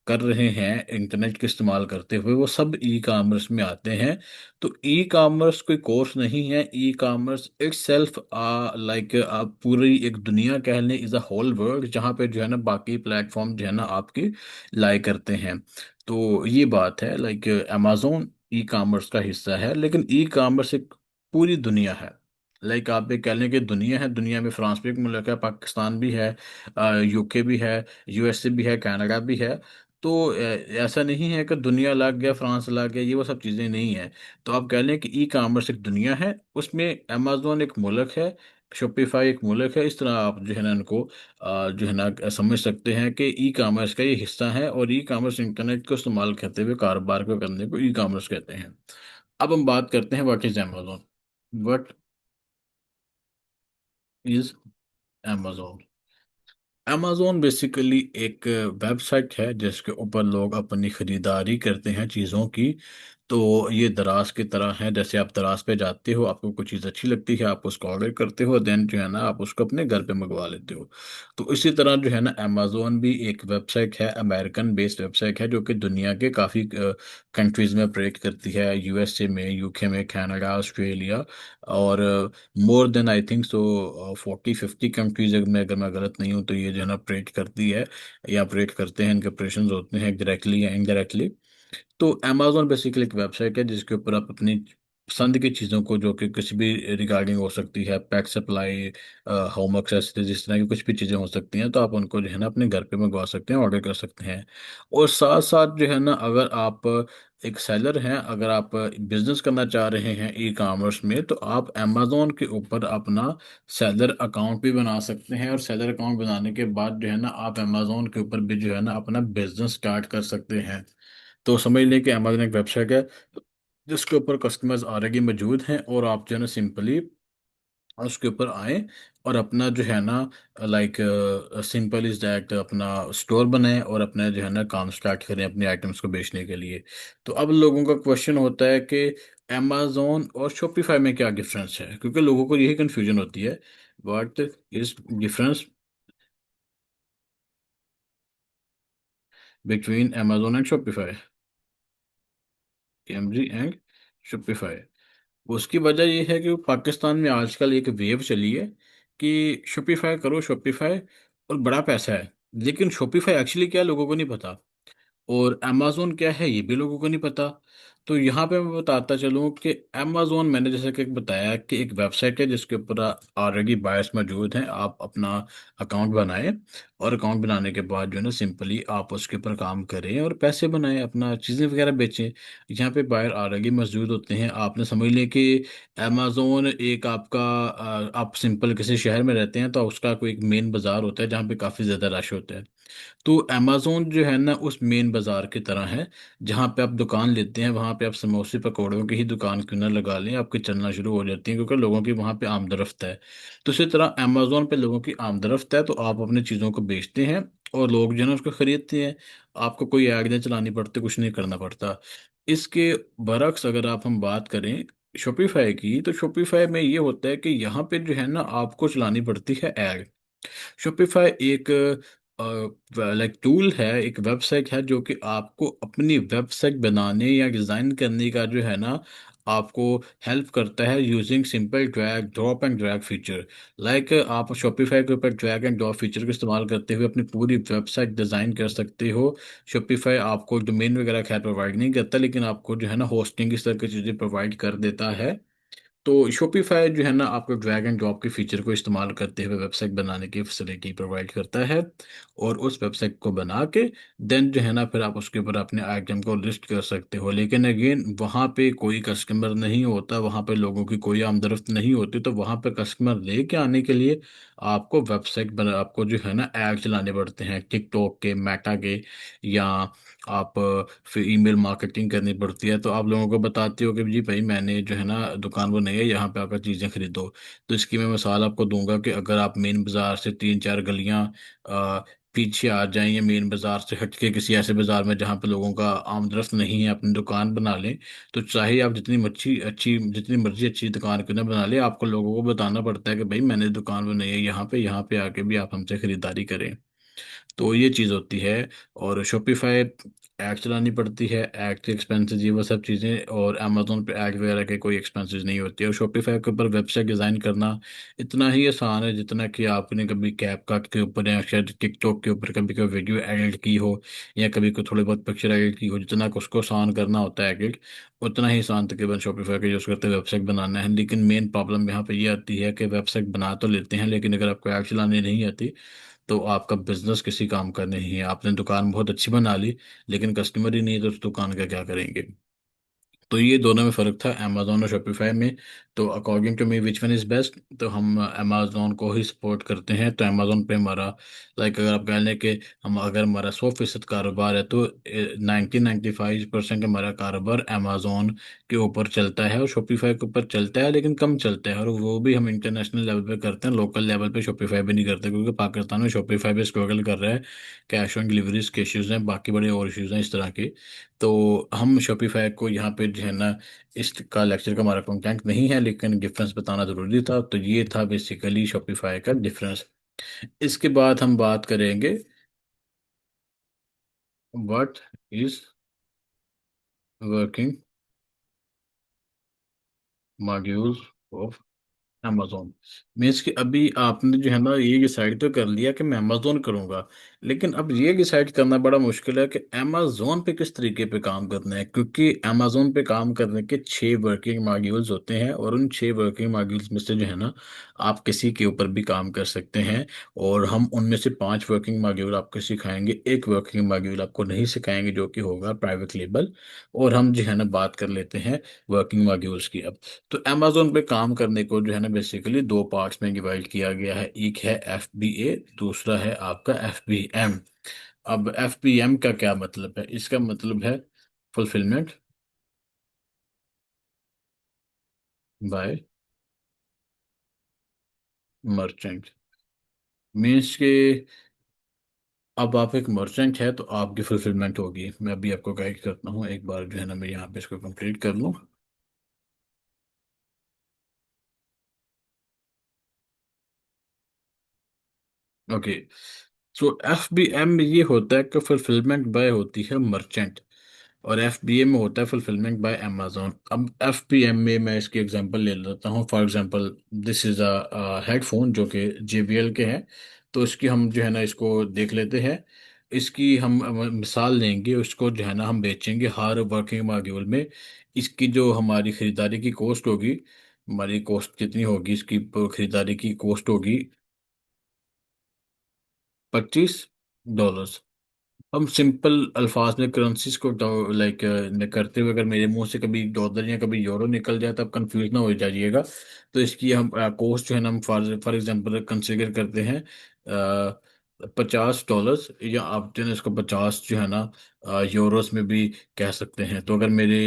कर रहे हैं इंटरनेट के इस्तेमाल करते हुए, वो सब ई कॉमर्स में आते हैं। तो ई कॉमर्स कोई कोर्स नहीं है, e commerce it's self like आप पूरी एक दुनिया कह लें, इज़ अ होल वर्ल्ड, जहाँ पे जो है ना बाकी प्लेटफॉर्म जो है ना आपकी लाई करते हैं। तो ये बात है, लाइक अमेजोन ई कॉमर्स का हिस्सा है, लेकिन ई कॉमर्स एक पूरी दुनिया है। लाइक आप ये कह लें कि दुनिया है, दुनिया में फ्रांस भी एक मुल्क है, पाकिस्तान भी है, UK भी है, USA भी है, कनाडा भी है। तो ऐसा नहीं है कि दुनिया अलग है फ्रांस अलग है, ये वो सब चीज़ें नहीं है। तो आप कह लें कि ई कॉमर्स एक दुनिया है, उसमें अमेजोन एक मुल्क है, शॉपिफाई एक मुल्क है। इस तरह आप जो है ना इनको जो है ना समझ सकते हैं कि ई कॉमर्स का ये हिस्सा है, और ई कॉमर्स इंटरनेट को इस्तेमाल करते हुए कारोबार को करने को ई कॉमर्स कहते हैं। अब हम बात करते हैं what is Amazon. What is Amazon? Amazon basically एक वेबसाइट है जिसके ऊपर लोग अपनी खरीदारी करते हैं चीज़ों की। तो ये दराज की तरह है, जैसे आप दराज पे जाते हो, आपको कोई चीज़ अच्छी लगती है, आप उसको ऑर्डर करते हो, देन जो है ना आप उसको अपने घर पे मंगवा लेते हो। तो इसी तरह जो है ना अमेजोन भी एक वेबसाइट है, अमेरिकन बेस्ड वेबसाइट है, जो कि दुनिया के काफ़ी कंट्रीज़ में ऑपरेट करती है, USA में, UK में, कनाडा, ऑस्ट्रेलिया, और more than I think so 40-50 countries, अगर मैं गलत नहीं हूँ, तो ये जो है ना ऑपरेट करती है या ऑपरेट करते हैं, इनके ऑपरेशन होते हैं डायरेक्टली या इनडायरेक्टली। तो अमेजोन बेसिकली एक वेबसाइट है जिसके ऊपर आप अपनी पसंद की चीज़ों को, जो कि कुछ भी रिगार्डिंग हो सकती है, पैक सप्लाई, होम एक्सेसरीज, इस तरह की कुछ भी चीज़ें हो सकती हैं, तो आप उनको जो है ना अपने घर पे मंगवा सकते हैं, ऑर्डर कर सकते हैं। और साथ साथ जो है ना अगर आप एक सेलर हैं, अगर आप बिजनेस करना चाह रहे हैं ई कॉमर्स में, तो आप अमेजोन के ऊपर अपना सेलर अकाउंट भी बना सकते हैं, और सेलर अकाउंट बनाने के बाद जो है ना आप अमेजोन के ऊपर भी जो है ना अपना बिजनेस स्टार्ट कर सकते हैं। तो समझ लें कि अमेजन एक वेबसाइट है जिसके ऊपर कस्टमर्स ऑलरेडी मौजूद हैं, और आप जो है ना सिंपली उसके ऊपर आए और अपना जो है ना लाइक सिंपल इज दैट अपना स्टोर बनाएं, और अपना जो है ना काम स्टार्ट करें अपने आइटम्स को बेचने के लिए। तो अब लोगों का क्वेश्चन होता है कि अमेजोन और शॉपिफाई में क्या डिफरेंस है, क्योंकि लोगों को यही कंफ्यूजन होती है। What is difference between Amazon and Shopify, AMZ and Shopify? उसकी वजह यह है कि पाकिस्तान में आजकल एक वेव चली है कि शॉपिफाई करो, शॉपिफाई, और बड़ा पैसा है। लेकिन शॉपिफाई एक्चुअली क्या है, लोगों को नहीं पता, और अमेजोन क्या है ये भी लोगों को नहीं पता। तो यहाँ पे मैं बताता चलूँ कि अमेजोन, मैंने जैसे कि बताया कि एक वेबसाइट है जिसके ऊपर ऑलरेडी बायर्स मौजूद हैं, आप अपना अकाउंट बनाएं, और अकाउंट बनाने के बाद जो है ना सिंपली आप उसके ऊपर काम करें और पैसे बनाएं, अपना चीज़ें वगैरह बेचें। यहाँ पे बायर ऑलरेडी मौजूद होते हैं। आपने समझ लिया कि अमेजोन एक आपका आप सिंपल किसी शहर में रहते हैं तो उसका कोई एक मेन बाज़ार होता है जहाँ पे काफ़ी ज़्यादा रश होता है। तो अमेजोन जो है ना उस मेन बाजार की तरह है, जहाँ पे आप दुकान लेते हैं वहाँ पे आप समोसे पकौड़ों की ही दुकान क्यों ना लगा लें, आपकी चलना शुरू हो जाती है, क्योंकि लोगों की वहाँ पे आमदरफ्त है। तो इसी तरह अमेजोन पे लोगों की आमदरफ्त है, तो आप अपनी चीज़ों को बेचते हैं और लोग जो है ना उसको खरीदते हैं। आपको कोई ऐड नहीं चलानी पड़ती, कुछ नहीं करना पड़ता। इसके बरक्स अगर हम बात करें शॉपिफाई की, तो शॉपिफाई में ये होता है कि यहाँ पे जो है ना आपको चलानी पड़ती है ऐड। शॉपिफाई एक लाइक टूल है, एक वेबसाइट है जो कि आपको अपनी वेबसाइट बनाने या डिज़ाइन करने का जो है ना आपको हेल्प करता है, using simple drag drop and drag feature. Like आप शॉपिफाई के ऊपर ड्रैग एंड ड्रॉप फीचर का इस्तेमाल करते हुए अपनी पूरी वेबसाइट डिज़ाइन कर सकते हो। शॉपिफाई आपको डोमेन वगैरह खैर प्रोवाइड नहीं करता, लेकिन आपको जो है ना होस्टिंग इस तरह की चीज़ें प्रोवाइड कर देता है। तो शॉपिफाई जो है ना आपको ड्रैग एंड ड्रॉप के फीचर को इस्तेमाल करते हुए वेबसाइट बनाने की फैसिलिटी प्रोवाइड करता है। और उस वेबसाइट को बना के देन जो है ना फिर आप उसके ऊपर अपने आइटम को लिस्ट कर सकते हो। लेकिन अगेन वहाँ पे कोई कस्टमर नहीं होता, वहाँ पे लोगों की कोई आमदरफ्त नहीं होती, तो वहाँ पे कस्टमर लेके आने के लिए आपको वेबसाइट बना, आपको जो है ना ऐड चलाने पड़ते हैं टिकटॉक के, मेटा के, या आप फिर ईमेल मार्केटिंग करनी पड़ती है। तो आप लोगों को बताते हो कि जी भाई मैंने जो है ना दुकान बनाई है, यहाँ पे आकर चीज़ें खरीदो। तो इसकी मैं मिसाल आपको दूंगा कि अगर आप मेन बाजार से 3-4 गलियां पीछे आ जाएं, या मेन बाजार से हटके किसी ऐसे बाजार में जहाँ पे लोगों का आमदरफ्त नहीं है अपनी दुकान बना लें, तो चाहे आप जितनी मर्जी अच्छी दुकान क्यों ना बना ले, आपको लोगों को बताना पड़ता है कि भाई मैंने दुकान बनाई है यहाँ पे आके भी आप हमसे खरीदारी करें। तो ये चीज़ होती है। और शॉपिफाई ऐड चलानी पड़ती है, ऐड के एक्सपेंसेस, ये वो सब चीज़ें। और अमेजोन पे ऐड वगैरह के कोई एक्सपेंसेस नहीं होती है। और शॉपिफाई के ऊपर वेबसाइट डिज़ाइन करना इतना ही आसान है जितना कि आपने कभी कैपकट के ऊपर या शायद टिकटॉक के ऊपर कभी कोई वीडियो एडिट की हो, या कभी कोई थोड़ी बहुत पिक्चर एडिट की हो। जितना कि उसको आसान करना होता है एडिट, उतना ही आसान तकरीबन शॉपिफाई का यूज़ करते वेबसाइट बनाना है। लेकिन मेन प्रॉब्लम यहाँ पे ये आती है कि वेबसाइट बना तो लेते हैं, लेकिन अगर आपको ऐड चलानी नहीं आती तो आपका बिजनेस किसी काम का नहीं है। आपने दुकान बहुत अच्छी बना ली, लेकिन कस्टमर ही नहीं है, तो उस दुकान का क्या करेंगे। तो ये दोनों में फ़र्क था अमेजोन और शॉपिफाई में। तो according to me which one is best, तो हम अमेजोन को ही सपोर्ट करते हैं। तो अमेजोन पे हमारा, लाइक अगर आप कह लें कि हम अगर हमारा 100% कारोबार है, तो 90-95% हमारा कारोबार अमेजोन के ऊपर चलता है और शॉपिफाई के ऊपर चलता है, लेकिन कम चलता है। और वो भी हम इंटरनेशनल लेवल पे करते हैं, लोकल लेवल पे शॉपिफाई भी नहीं करते, क्योंकि पाकिस्तान में शॉपिफाई भी स्ट्रगल कर रहा है। कैश ऑन डिलीवरीज के इश्यूज़ हैं, बाकी बड़े और इश्यूज़ हैं इस तरह के। तो हम शॉपिफाई को यहाँ पे जो है ना, इसका लेक्चर का हमारा कंटेंट नहीं है, लेकिन डिफरेंस बताना ज़रूरी था। तो ये था बेसिकली शॉपिफाई का डिफरेंस। इसके बाद हम बात करेंगे what is working modules of Amazon. Means कि अभी आपने जो है ना ये डिसाइड तो कर लिया कि मैं अमेजोन करूंगा, लेकिन अब ये डिसाइड करना बड़ा मुश्किल है कि अमेजोन पे किस तरीके पे काम करना है। क्योंकि अमेजोन पे काम करने के 6 वर्किंग मॉड्यूल्स होते हैं, और उन 6 वर्किंग मॉड्यूल्स में से जो है ना आप किसी के ऊपर भी काम कर सकते हैं। और हम उनमें से 5 वर्किंग मॉड्यूल आपको सिखाएंगे, एक वर्किंग मॉड्यूल आपको नहीं सिखाएंगे जो कि होगा प्राइवेट लेबल। और हम जो है ना बात कर लेते हैं वर्किंग मॉड्यूल्स की अब। तो अमेजोन पे काम करने को जो है ना बेसिकली 2 पार्ट्स में डिवाइड किया गया है। एक है FBA, दूसरा है आपका FBM। अब FBM का क्या मतलब है? इसका मतलब है फुलफिलमेंट बाय मर्चेंट। मीन्स के अब आप एक मर्चेंट है तो आपकी फुलफिलमेंट होगी। मैं अभी आपको गाइड करता हूँ, एक बार जो है ना मैं यहाँ पे इसको कंप्लीट कर लूँ। ओके, सो FBM में ये होता है कि फुलफिलमेंट बाय होती है मर्चेंट, और FBA में होता है फुलफिलमेंट बाय अमेजोन। अब FBM में मैं इसकी एग्जांपल ले लेता हूँ। For example this is a headphone जो कि JBL के हैं। तो इसकी हम जो है ना इसको देख लेते हैं। इसकी हम मिसाल लेंगे, उसको जो है ना हम बेचेंगे हर वर्किंग मॉड्यूल में। इसकी जो हमारी ख़रीदारी की कॉस्ट होगी, हमारी कॉस्ट कितनी होगी, इसकी खरीदारी की कॉस्ट होगी $25। हम सिंपल अल्फाज में करेंसीज को लाइक करते हुए, अगर मेरे मुंह से कभी डॉलर या कभी यूरो निकल जाए तो आप कंफ्यूज ना हो जाइएगा। तो इसकी हम कॉस्ट जो है ना हम फॉर फॉर एग्जांपल कंसिडर करते हैं $50, या आप जो है ना इसको 50 जो है ना यूरोस में भी कह सकते हैं। तो अगर मेरे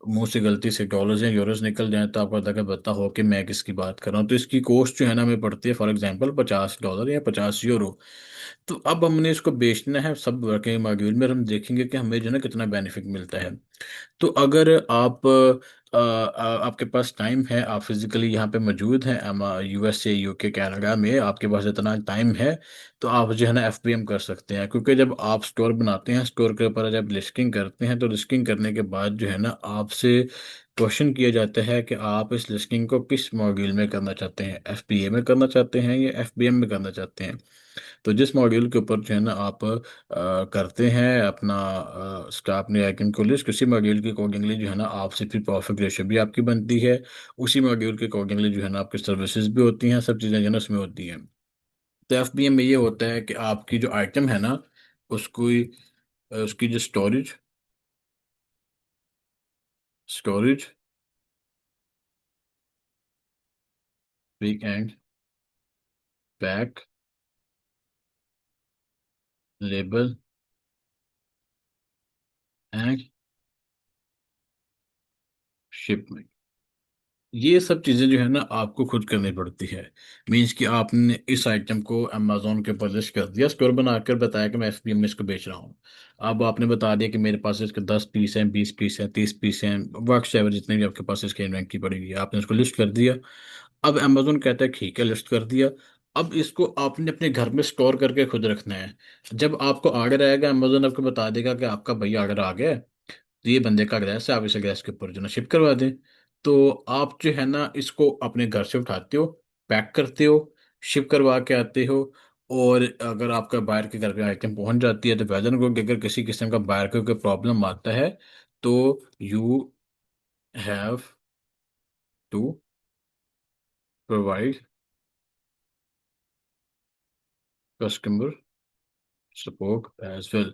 मुंह से गलती से डॉलर्स या यूरोस निकल जाए तो आपको तक पता हो कि मैं किसकी बात कर रहा हूँ। तो इसकी कॉस्ट जो है ना हमें पड़ती है फॉर एग्जांपल $50 या 50 यूरो। तो अब हमने इसको बेचना है सब वर्किंग मॉड्यूल में, और हम देखेंगे कि हमें जो है ना कितना बेनिफिट मिलता है। तो अगर आप आपके पास टाइम है, आप फिजिकली यहाँ पे मौजूद हैं USA, UK, कनाडा में, आपके पास इतना टाइम है, तो आप जो है ना FBM कर सकते हैं। क्योंकि जब आप स्टोर बनाते हैं, स्टोर के ऊपर जब लिस्टिंग करते हैं, तो लिस्टिंग करने के बाद जो है ना आपसे क्वेश्चन किया जाता है कि आप इस लिस्टिंग को किस मॉड्यूल में करना चाहते हैं, एफपीए में करना चाहते हैं या एफबीएम में करना चाहते हैं। तो जिस मॉड्यूल के ऊपर जो है ना आप करते हैं अपना स्टाफ ने आइकन को लिस्ट, उसी मॉड्यूल के अकॉर्डिंगली जो है ना आपसे फिर प्रॉफिट रेशियो भी आपकी बनती है। उसी मॉड्यूल के अकॉर्डिंगली जो है ना आपकी सर्विसेज भी होती हैं, सब चीज़ें जो है ना उसमें होती हैं। तो एफबीएम में ये होता है कि आपकी जो आइटम है ना उसको उसकी जो storage week and pack label and shipment, ये सब चीज़ें जो है ना आपको खुद करनी पड़ती है। मीन्स कि आपने इस आइटम को अमेजोन के ऊपर लिस्ट कर दिया, स्टोर बनाकर बताया कि मैं एफबीएम में इसको बेच रहा हूँ। अब आपने बता दिया कि मेरे पास इसके 10 पीस हैं, 20 पीस हैं, 30 पीस हैं, वर्क एवर जितने भी आपके पास इसकी इन्वेंट्री पड़ी हुई है, आपने इसको लिस्ट कर दिया। अब अमेजोन कहता है ठीक है लिस्ट कर दिया। अब इसको आपने अपने घर में स्टोर करके खुद रखना है। जब आपको ऑर्डर आएगा अमेजोन आपको बता देगा कि आपका भैया ऑर्डर आ गया है, तो ये बंदे का गैस है, आप इसे गैस के ऊपर जो ना शिप करवा दें। तो आप जो है ना इसको अपने घर से उठाते हो, पैक करते हो, शिप करवा के आते हो। और अगर आपका बाहर के घर पे आइटम पहुंच जाती है तो वैदन को कि अगर किसी किस्म का बाहर को कोई प्रॉब्लम आता है तो you have to provide customer support as well.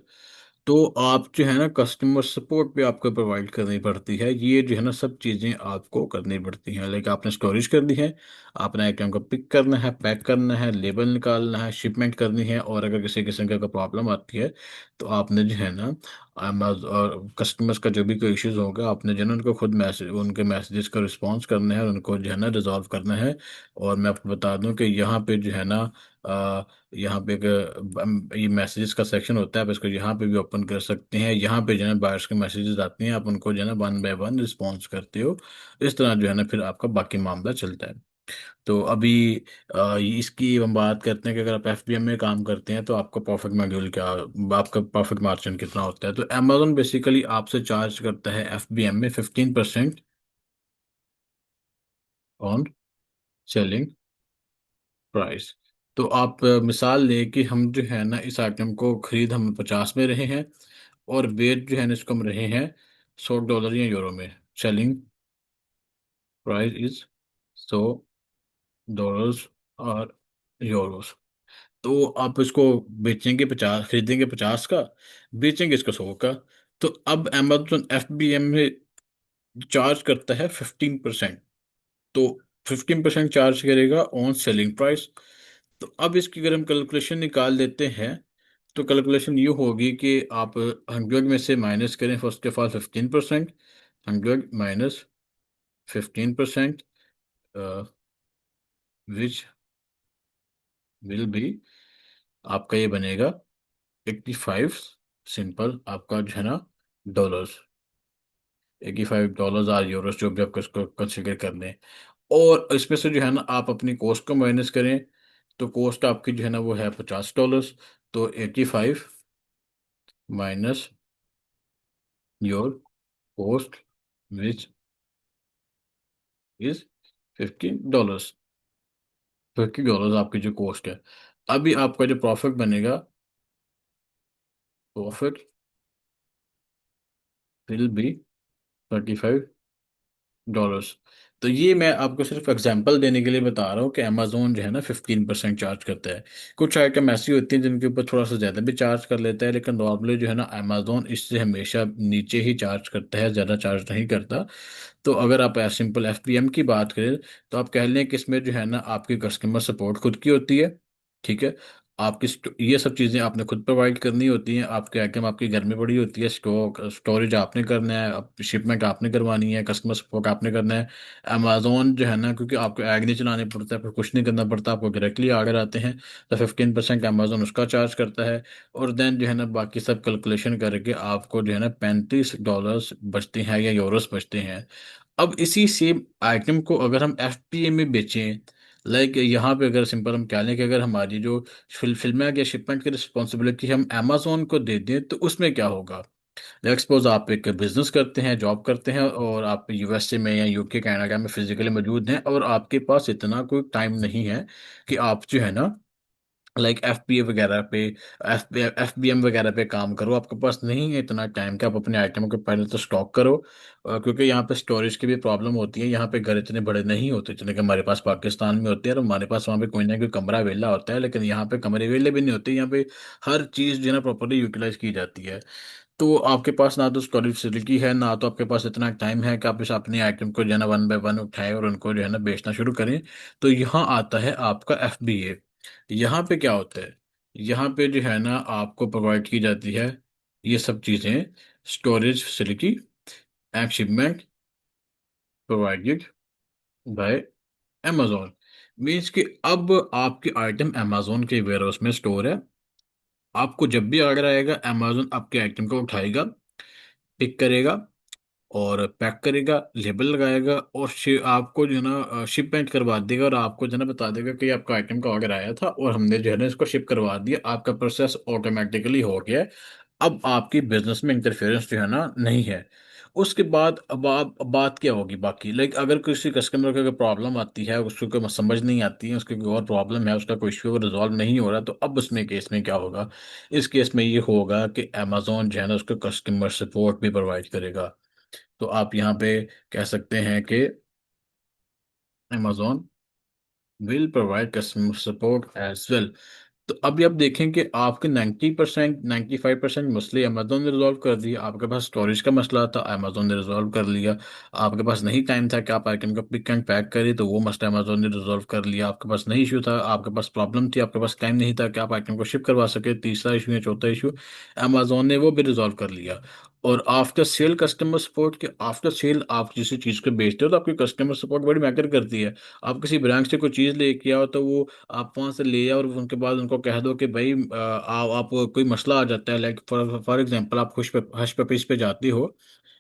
तो आप जो है ना कस्टमर सपोर्ट भी आपको प्रोवाइड करनी पड़ती है। ये जो है ना सब चीज़ें आपको करनी पड़ती हैं। लाइक आपने स्टोरेज करनी है, आपने आइटम को पिक करना है, पैक करना है, लेबल निकालना है, शिपमेंट करनी है, और अगर किसी किस्म का प्रॉब्लम आती है तो आपने जो है ना और कस्टमर्स का जो भी कोई इश्यूज होगा आपने जो है ना उनको खुद मैसेज, उनके मैसेजेस का रिस्पॉन्स करना है और उनको जो है ना रिजॉल्व करना है। और मैं आपको बता दूं कि यहाँ पे जो है ना यहाँ पे एक ये मैसेजेस का सेक्शन होता है, आप इसको यहाँ पे भी ओपन कर सकते हैं। यहाँ पे जो है बायर्स के मैसेजेस आते हैं, आप उनको जो है ना वन बाय वन रिस्पॉन्स करते हो। इस तरह जो है ना फिर आपका बाकी मामला चलता है। तो अभी इसकी हम बात करते हैं कि अगर आप एफबीएम में काम करते हैं तो आपका प्रॉफिट मॉड्यूल क्या, आपका प्रॉफिट मार्जिन कितना होता है। तो अमेजोन बेसिकली आपसे चार्ज करता है एफबीएम में 15% ऑन सेलिंग प्राइस। तो आप मिसाल लें कि हम जो है ना इस आइटम को खरीद हम 50 में रहे हैं और बेच जो है ना इसको हम रहे हैं $100 या यूरो में। सेलिंग प्राइस इज $100 और यूरोस। तो आप इसको बेचेंगे 50, खरीदेंगे 50 का, बेचेंगे इसको 100 का। तो अब अमेजोन एफबीएम में चार्ज करता है 15%। तो 15% चार्ज करेगा ऑन सेलिंग प्राइस। तो अब इसकी अगर हम कैलकुलेशन निकाल देते हैं तो कैलकुलेशन ये होगी कि आप 100 में से माइनस करें first of all 15%। 100 - 15% which will be, आपका ये बनेगा 85 सिंपल आपका जो है ना डॉलर्स। $85 आर यूरोस जो भी आपको इसको कंसिडर कर लें। और इसमें से जो है ना आप अपनी कॉस्ट को माइनस करें तो कॉस्ट आपकी जो है ना वो है $50। तो 85 minus your cost which is $50। $50 आपकी जो कॉस्ट है। अभी आपका जो प्रॉफिट बनेगा, प्रॉफिट विल बी $35। तो ये मैं आपको सिर्फ एग्जांपल देने के लिए बता रहा हूँ कि अमेजोन जो है ना 15% चार्ज करता है। कुछ आइटम ऐसी होती हैं जिनके ऊपर थोड़ा सा ज़्यादा भी चार्ज कर लेता है, लेकिन नॉर्मली जो है ना अमेजोन इससे हमेशा नीचे ही चार्ज करता है, ज़्यादा चार्ज नहीं करता। तो अगर आप सिंपल एफपीएम की बात करें तो आप कह लें कि इसमें जो है ना आपकी कस्टमर सपोर्ट खुद की होती है। ठीक है, आपकी ये सब चीज़ें आपने खुद प्रोवाइड करनी होती हैं। आपके आइटम आपके घर में पड़ी होती है, स्टोरेज आपने करना है, शिपमेंट आपने करवानी है, कस्टमर सपोर्ट आपने करना है। अमेजोन जो है ना क्योंकि आपको ऐड नहीं चलाने पड़ता है, फिर कुछ नहीं करना पड़ता, आपको डायरेक्टली आर्डर आते हैं। तो 15% अमेजोन उसका चार्ज करता है। और देन जो है ना बाकी सब कैलकुलेशन करके आपको जो है ना $35 बचते हैं या यूरोस बचते हैं। अब इसी सेम आइटम को अगर हम एफपीए में बेचें, लाइक यहाँ पे अगर सिंपल हम कह लें कि अगर हमारी जो फिल्में या शिपमेंट की रिस्पॉन्सिबिलिटी हम अमेजोन को दे दें तो उसमें क्या होगा। लेट्स सपोज आप एक बिजनेस करते हैं, जॉब करते हैं, और आप यूएसए में या यूके कनाडा में फिजिकली मौजूद हैं, और आपके पास इतना कोई टाइम नहीं है कि आप जो है ना लाइक एफपीए वगैरह पे, एफबीएम वगैरह पे काम करो। आपके पास नहीं है इतना टाइम कि आप अपने आइटम को पहले तो स्टॉक करो, क्योंकि यहाँ पे स्टोरेज की भी प्रॉब्लम होती है। यहाँ पे घर इतने बड़े नहीं होते जितने कि हमारे पास पाकिस्तान में होते हैं, और हमारे पास वहाँ पे कोई ना कोई कमरा वेला होता है, लेकिन यहाँ पे कमरे वेले भी नहीं होते। यहाँ पे हर चीज़ जो है ना प्रॉपरली यूटिलाइज की जाती है। तो आपके पास ना तो स्टोरेज फैसिलिटी है, ना तो आपके पास इतना टाइम है कि आप इस अपने आइटम को जो है ना वन बाय वन उठाएं और उनको जो है ना बेचना शुरू करें। तो यहाँ आता है आपका एफबीए। यहाँ पे क्या होता है, यहाँ पे जो है ना आपको प्रोवाइड की जाती है ये सब चीज़ें, storage facility and shipment provided by Amazon. Means कि अब आपकी आइटम अमेजोन के वेयरहाउस में स्टोर है। आपको जब भी ऑर्डर आएगा, अमेजोन आपके आइटम को उठाएगा, पिक करेगा और पैक करेगा, लेबल लगाएगा, और आपको जो है ना शिपमेंट करवा देगा, और आपको जो है ना बता देगा कि आपका आइटम का ऑर्डर आया था और हमने जो है ना इसको शिप करवा दिया। आपका प्रोसेस ऑटोमेटिकली हो गया है। अब आपकी बिजनेस में इंटरफेरेंस जो है ना नहीं है। उसके बाद अब बात क्या होगी बाकी, लाइक अगर किसी कस्टमर को अगर प्रॉब्लम आती है, उसको कोई समझ नहीं आती है, उसकी कोई और प्रॉब्लम है, उसका कोई इश्यू रिजॉल्व नहीं हो रहा, तो अब उसमें केस में क्या होगा? इस केस में ये होगा कि अमेजोन जो है ना उसको कस्टमर सपोर्ट भी प्रोवाइड करेगा। तो आप यहाँ पे कह सकते हैं कि Amazon will provide customer support as well। तो अभी आप देखें कि आपके 90% 95% मसले अमेजोन ने रिजॉल्व कर दिए। आपके पास स्टोरेज का मसला था, अमेजोन ने रिजॉल्व कर लिया। आपके पास नहीं टाइम था कि आप आइटम को पिक एंड पैक करें, तो वो मसला अमेजोन ने रिजॉल्व कर लिया। आपके पास नहीं इशू था, आपके पास प्रॉब्लम थी, आपके पास टाइम नहीं था कि आप आइटम को शिप करवा सके, तीसरा इशू या चौथा इशू अमेजोन ने वो भी रिजॉल्व कर लिया। और आफ्टर सेल कस्टमर सपोर्ट के, आफ्टर सेल आप किसी चीज़ को बेचते हो तो आपकी कस्टमर सपोर्ट बड़ी मैटर करती है। आप किसी ब्रांच से कोई चीज़ लेके आओ, तो वो आप वहाँ से ले आओ और उनके बाद उनको कह दो कि भाई आप कोई मसला आ जाता है, लाइक फॉर एग्जांपल आप हश पपीस पे जाते हो,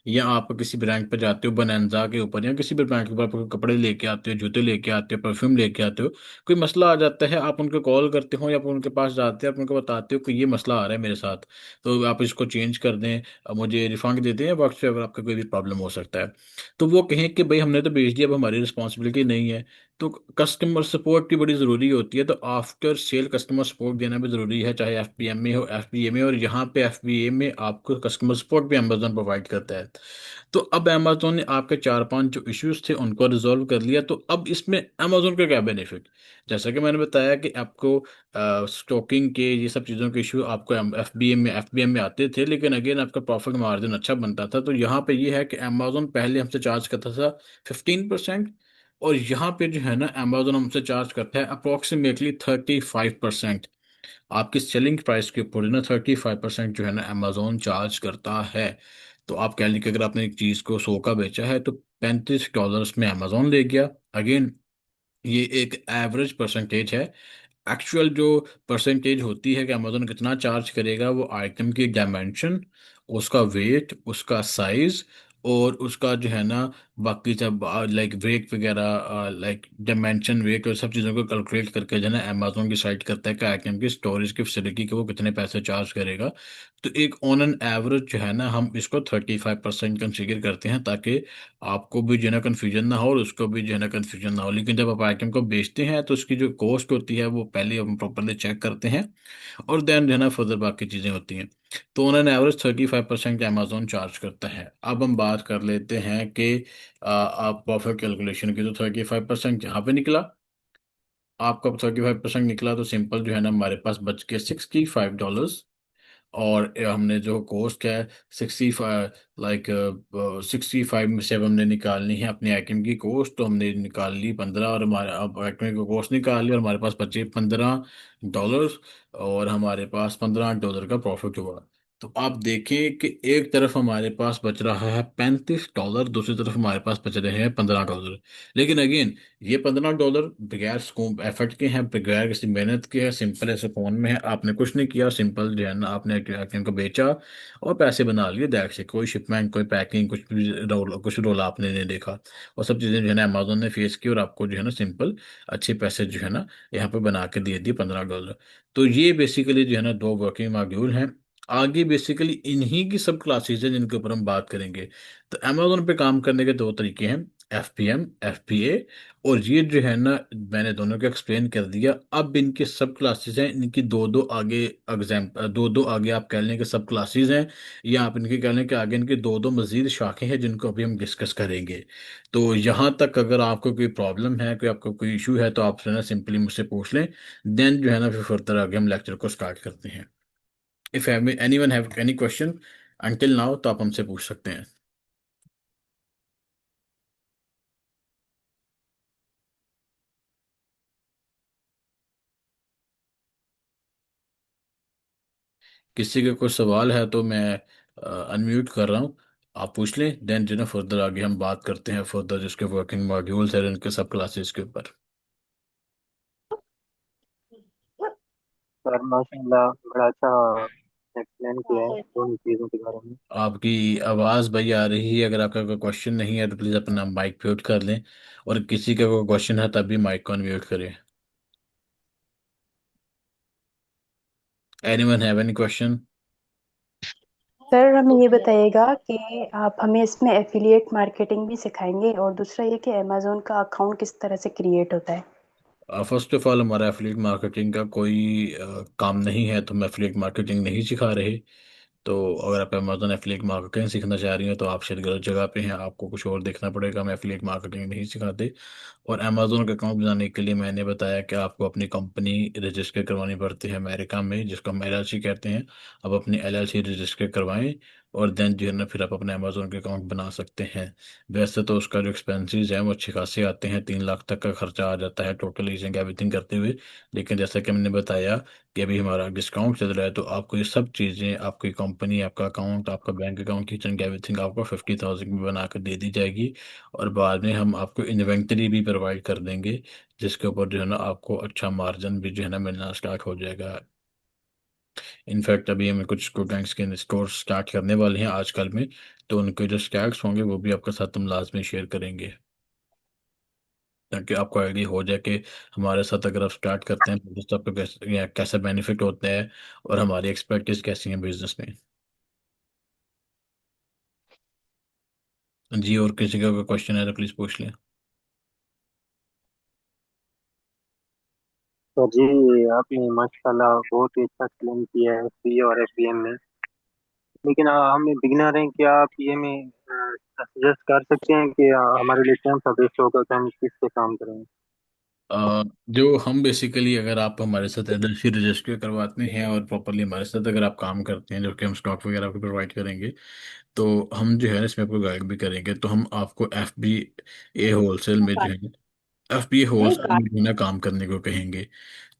या आप किसी ब्रांड पे जाते हो बनैंजा के ऊपर, या किसी भी ब्रांड के ऊपर आप कपड़े लेके आते हो, जूते लेके आते हो, परफ्यूम लेके आते हो, कोई मसला आ जाता है, आप उनको कॉल करते हो या आप उनके पास जाते हो, आप उनको बताते हो कि ये मसला आ रहा है मेरे साथ, तो आप इसको चेंज कर दें, मुझे रिफंड दे दें, वक्त अगर आपका कोई भी प्रॉब्लम हो सकता है। तो वो कहें कि भाई हमने तो भेज दिया, अब हमारी रिस्पॉन्सिबिलिटी नहीं है। तो कस्टमर सपोर्ट भी बड़ी ज़रूरी होती है। तो आफ्टर सेल कस्टमर सपोर्ट देना भी ज़रूरी है, चाहे एफपीएम में हो, एफबीए में। और यहाँ पे एफबीए में आपको कस्टमर सपोर्ट भी अमेजोन प्रोवाइड करता है। तो अब अमेजोन ने आपके चार पांच जो इश्यूज थे उनको रिजॉल्व कर लिया। तो अब इसमें अमेजोन का क्या बेनिफिट? जैसा कि मैंने बताया कि आपको स्टॉकिंग के ये सब चीज़ों के इशू आपको एफबीएम में आते थे, लेकिन अगेन आपका प्रॉफिट मार्जिन अच्छा बनता था। तो यहाँ पे ये है कि अमेजोन पहले हमसे चार्ज करता था 15%, और यहाँ पे जो है ना अमेजोन हमसे चार्ज करता है अप्रोक्सीमेटली 35%। आपकी सेलिंग प्राइस के ऊपर ना 35% जो है ना अमेजोन चार्ज करता है। तो आप कह लीजिए कि अगर आपने एक चीज़ को 100 का बेचा है, तो $35 में अमेजोन ले गया। अगेन ये एक एवरेज परसेंटेज है। एक्चुअल जो परसेंटेज होती है कि अमेजोन कितना चार्ज करेगा, वो आइटम की डायमेंशन, उसका वेट, उसका साइज, और उसका जो है ना बाकी सब लाइक वेट वगैरह, लाइक डायमेंशन, वेट और सब चीज़ों को कैलकुलेट करके जो है ना अमेजोन की साइट करता है कि आइटम की स्टोरेज की फैसिलिटी के वो कितने पैसे चार्ज करेगा। तो एक ऑन एन एवरेज जो है ना हम इसको 35% कंसिडर करते हैं, ताकि आपको भी जो है ना कन्फ्यूजन ना हो और उसको भी जो है ना कन्फ्यूजन ना हो। लेकिन जब आप आइटम को बेचते हैं तो उसकी जो कॉस्ट होती है वो पहले हम प्रॉपरली चेक करते हैं, और देन जो है ना फर्दर बाकी चीज़ें होती हैं। तो on an average 35% Amazon charge करता है। अब हम बात कर लेते हैं कि आप प्रॉफिट कैलकुलेशन की। तो 35% यहाँ पे निकला, आपका 35% निकला, तो सिंपल जो है ना हमारे पास बच के $65। और हमने जो कॉस्ट है 65, लाइक 65 में से अब हमने निकालनी है अपने आइटम की कॉस्ट। तो हमने निकाल ली 15, और हमारे अब आइटम की कॉस्ट निकाल ली, और हमारे पास बचे $15, और हमारे पास $15 का प्रॉफिट हुआ। तो आप देखें कि एक तरफ हमारे पास बच रहा है $35, दूसरी तरफ हमारे पास बच रहे हैं $15। लेकिन अगेन ये $15 बगैर स्कूप एफर्ट के हैं, बगैर किसी मेहनत के हैं, सिंपल ऐसे फोन में है, आपने कुछ नहीं किया, सिंपल जो है ना आपने आइटम को बेचा और पैसे बना लिए, दैट से कोई शिपमेंट, कोई पैकिंग, कुछ रोल आपने नहीं देखा। और सब चीज़ें जो है ना अमेजोन ने फेस की, और आपको जो है ना सिंपल अच्छे पैसे जो है ना यहाँ पे बना के दे दिए $15। तो ये बेसिकली जो है ना दो वर्किंग मॉड्यूल हैं। आगे बेसिकली इन्हीं की सब क्लासेज हैं जिनके ऊपर हम बात करेंगे। तो अमेजोन पे काम करने के दो तरीके हैं, FPM, FPA। और ये जो है ना, मैंने दोनों को एक्सप्लेन कर दिया। अब इनके सब क्लासेस हैं, इनकी दो दो आगे एग्जाम, दो दो आगे आप कह लें कि सब क्लासेस हैं, या आप इनके कह लें कि आगे इनके दो दो मजीद शाखें हैं जिनको अभी हम डिस्कस करेंगे। तो यहाँ तक अगर आपको कोई प्रॉब्लम है, कोई आपको कोई इशू है, तो आप जो है ना सिंपली मुझसे पूछ लें। देन जो है ना फिर फर्दर आगे हम लेक्चर को स्टार्ट करते हैं। If anyone have any question until now, तो आप हमसे पूछ सकते हैं। किसी का कोई सवाल है तो मैं अनम्यूट कर रहा हूँ, आप पूछ लें। देन जो है ना फर्दर आगे हम बात करते हैं, फर्दर जिसके वर्किंग मॉड्यूल्स हैं इनके सब क्लासेस के ऊपर। सर माशाल्लाह बड़ा अच्छा एक्सप्लेन किया है दोनों चीज़ों के बारे में। आपकी आवाज़ भाई आ रही है, अगर आपका कोई क्वेश्चन नहीं है तो प्लीज़ अपना माइक म्यूट कर लें, और किसी का कोई क्वेश्चन है तब भी माइक को अनम्यूट करें। Anyone have any question? Sir हमें ये बताइएगा कि आप हमें इसमें एफिलिएट मार्केटिंग भी सिखाएंगे, और दूसरा ये कि अमेजोन का अकाउंट किस तरह से क्रिएट होता है। फर्स्ट ऑफ ऑल, हमारा एफिलिएट मार्केटिंग का कोई काम नहीं है, तो हम एफिलिएट मार्केटिंग नहीं सिखा रहे। तो अगर आप अमेजोन एफिलिएट मार्केटिंग सीखना चाह रही हैं तो आप शायद गलत जगह पे हैं, आपको कुछ और देखना पड़ेगा। हम एफिलिएट मार्केटिंग नहीं सिखाते। और अमेजोन का अकाउंट बनाने के लिए मैंने बताया कि आपको अपनी कंपनी रजिस्टर करवानी पड़ती है अमेरिका में, जिसको हम LLC कहते हैं। अब अपनी LLC रजिस्टर करवाएं, और देन जो है ना फिर आप अपने अमेजोन के अकाउंट बना सकते हैं। वैसे तो उसका जो एक्सपेंसेस है वो अच्छे खासे आते हैं, 3 लाख तक का खर्चा आ जाता है टोटल लीजिंग एवरीथिंग करते हुए। लेकिन जैसा कि मैंने बताया कि अभी हमारा डिस्काउंट चल रहा है, तो आपको ये सब चीज़ें, आपकी कंपनी, आपका अकाउंट, आपका बैंक अकाउंट, किचन का एवरीथिंग आपको 50,000 में बना कर दे दी जाएगी। और बाद में हम आपको इन्वेंटरी भी प्रोवाइड कर देंगे, जिसके ऊपर जो है ना आपको अच्छा मार्जिन भी जो है ना मिलना स्टार्ट हो जाएगा। इनफैक्ट अभी हमें कुछ स्टूडेंट्स के स्टोर स्टार्ट करने वाले हैं आजकल में, तो उनके जो स्टैक्स होंगे वो भी आपके साथ हम लाजमी शेयर करेंगे, ताकि आपको आइडिया हो जाए कि हमारे साथ अगर आप स्टार्ट करते हैं तो आपको कैसे, या कैसा बेनिफिट होता है, और हमारी एक्सपर्टीज कैसी है बिजनेस में। जी, और किसी का कोई क्वेश्चन है तो प्लीज़ पूछ लें। तो जी आपने माशाल्लाह बहुत ही अच्छा एक्सप्लेन किया है FBA और FBM में। लेकिन हमें बिगिनर हैं, क्या आप ये हमें सजेस्ट कर सकते हैं कि हमारे लिए कौन सा बेस्ट होगा कि हम किस पे काम करें। जो हम बेसिकली, अगर आप हमारे साथ LLC रजिस्टर करवाते हैं और प्रॉपरली हमारे साथ अगर आप काम करते हैं, जो कि हम स्टॉक वगैरह आपको प्रोवाइड करेंगे, तो हम जो है इसमें आपको गाइड भी करेंगे। तो हम आपको FBA होलसेल में जो है, FBA होलसेल में जो है ना काम करने को कहेंगे।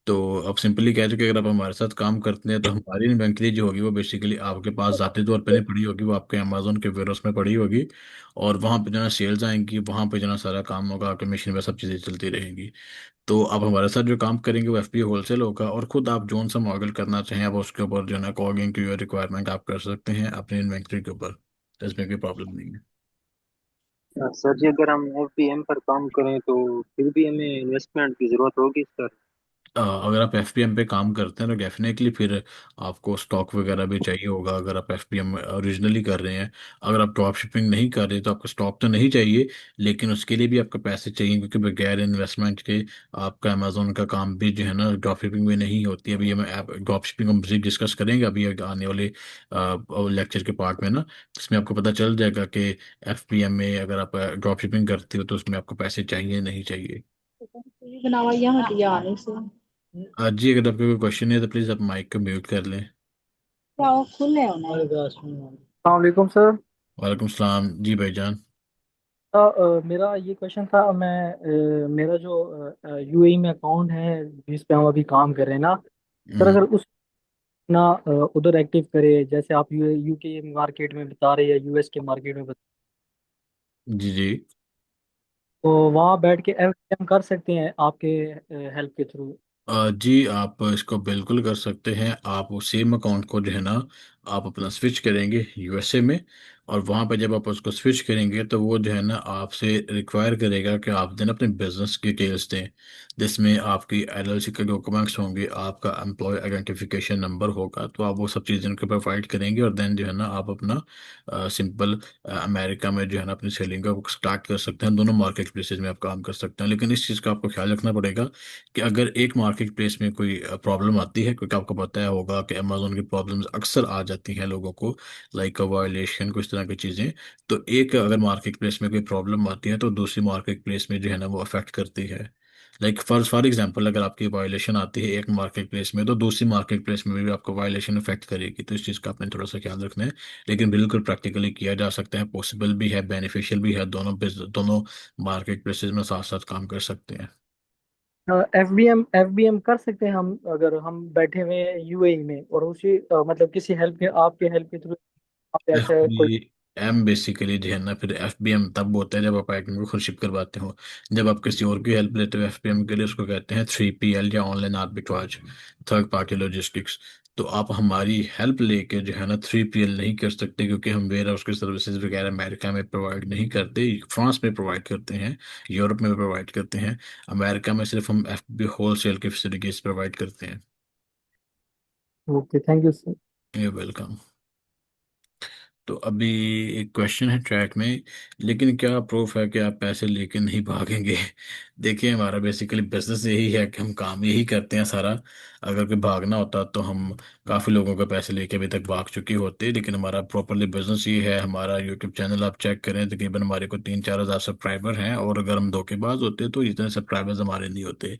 तो अब सिंपली कह रहे कि अगर आप हमारे साथ काम करते हैं तो हमारी इन्वेंट्री जो होगी वो बेसिकली आपके पास ज़ाती तौर पे नहीं पड़ी होगी, वो आपके अमेजोन के वेयरहाउस में पड़ी होगी। और वहाँ पे जो है सेल्स आएंगी, वहाँ पे जो है सारा काम होगा, आपके मशीन में सब चीज़ें चलती रहेंगी। तो आप हमारे साथ जो काम करेंगे वो FBA होलसेल होगा, और खुद आप जोन सा मॉडल करना चाहें आप उसके ऊपर जो है ना अकॉर्डिंग टू योर रिक्वायरमेंट आप कर सकते हैं अपनी इन्वेंट्री के ऊपर। तो इसमें कोई प्रॉब्लम नहीं है। सर जी अगर हम FBM पर काम करें तो फिर भी हमें इन्वेस्टमेंट की जरूरत होगी सर। अगर आप FPM पे काम करते हैं तो डेफिनेटली फिर आपको स्टॉक वगैरह भी चाहिए होगा, अगर आप FPM ओरिजिनली कर रहे हैं। अगर आप ड्रॉप शिपिंग नहीं कर रहे तो आपको स्टॉक तो नहीं चाहिए, लेकिन उसके लिए भी आपको पैसे चाहिए, क्योंकि बगैर इन्वेस्टमेंट के आपका अमेजोन का काम भी जो है ना ड्रॉप शिपिंग में नहीं होती है। अभी हम ड्रॉप शिपिंग को मजीद डिस्कस करेंगे अभी आने वाले लेक्चर के पार्ट में ना, जिसमें आपको पता चल जाएगा कि FPM में अगर आप ड्रॉप शिपिंग करते हो तो उसमें आपको पैसे चाहिए नहीं चाहिए। बनावा यहाँ दिया आने से आज जी, अगर आपका कोई क्वेश्चन है तो प्लीज़ आप माइक को म्यूट कर लें। क्या वो खुले होना है। अस्सलाम सर। वालेकुम सलाम जी भाईजान। मेरा ये क्वेश्चन था, मेरा जो UAE में अकाउंट है जिस पे हम अभी काम कर रहे हैं ना सर, हम्म, अगर उस ना उधर एक्टिव करे, जैसे आप UK मार्केट में बता रहे हैं या US के मार्केट में जी जी। तो वहाँ बैठ के FTM कर सकते हैं आपके हेल्प के थ्रू। जी, आप इसको बिल्कुल कर सकते हैं। आप उस सेम अकाउंट को जो है ना आप अपना स्विच करेंगे USA में, और वहाँ पे जब आप उसको स्विच करेंगे तो वो जो है ना आपसे रिक्वायर करेगा कि आप दें अपने बिजनेस डिटेल्स दें, जिसमें आपकी एलएलसी के डॉक्यूमेंट्स होंगे, आपका एम्प्लॉय आइडेंटिफिकेशन नंबर होगा, तो आप वो सब चीज़ें उनको प्रोवाइड करेंगे और देन जो है ना आप अपना सिंपल अमेरिका में जो है ना अपनी सेलिंग का स्टार्ट कर सकते हैं। दोनों मार्केट प्लेसेस में आप काम कर सकते हैं, लेकिन इस चीज़ का आपको ख्याल रखना पड़ेगा कि अगर एक मार्केट प्लेस में कोई प्रॉब्लम आती है, क्योंकि आपको पता है होगा कि अमेजोन की प्रॉब्लम्स अक्सर आ जाती हैं लोगों को, लाइक वायलेशन कुछ तरह की चीज़ें। तो एक अगर मार्केट प्लेस में कोई प्रॉब्लम आती है तो दूसरी मार्केट प्लेस में जो है ना वो अफेक्ट करती है। लाइक फॉर एग्जांपल अगर आपकी वायलेशन आती है एक मार्केट प्लेस में तो दूसरी मार्केट प्लेस में भी आपको वायलेशन अफेक्ट करेगी, तो इस चीज़ का आपने थोड़ा सा ख्याल रखना है। लेकिन बिल्कुल प्रैक्टिकली किया जा सकता है, पॉसिबल भी है, बेनिफिशियल भी है, दोनों मार्केट प्लेसेस में साथ साथ काम कर सकते हैं। एफ बी एम कर सकते हैं हम अगर हम बैठे हुए हैं यूएई में और उसी मतलब किसी हेल्प के आपके हेल्प के थ्रू आप एफ ऐसे कोई। बी एम बेसिकली जो है ना, फिर एफ बी एम तब होता है जब आप आइटम को खुद शिप करवाते हो। जब आप किसी और की हेल्प लेते हो एफ बी एम के लिए, उसको कहते हैं 3PL या online arbitrage, third party logistics. तो आप हमारी हेल्प लेके जो है ना 3PL नहीं कर सकते, क्योंकि हम वेयर हाउस की सर्विसेज वगैरह अमेरिका में प्रोवाइड नहीं करते, फ्रांस में प्रोवाइड करते हैं, यूरोप में भी प्रोवाइड करते हैं। अमेरिका में सिर्फ हम एफ बी होल सेल की फैसिलिटीज प्रोवाइड करते हैं। Okay, thank you sir. You welcome. तो अभी एक क्वेश्चन है ट्रैक में, लेकिन क्या प्रूफ है कि आप पैसे लेके नहीं भागेंगे? देखिए हमारा बेसिकली बिजनेस यही है कि हम काम यही करते हैं सारा। अगर कोई भागना होता तो हम काफ़ी लोगों के पैसे लेके अभी तक भाग चुके होते, लेकिन हमारा प्रॉपरली बिजनेस ये है। हमारा यूट्यूब चैनल आप चेक करें, तकरीबन हमारे को 3-4 हज़ार सब्सक्राइबर हैं, और अगर हम धोखेबाज होते तो इतने सब्सक्राइबर्स हमारे नहीं होते।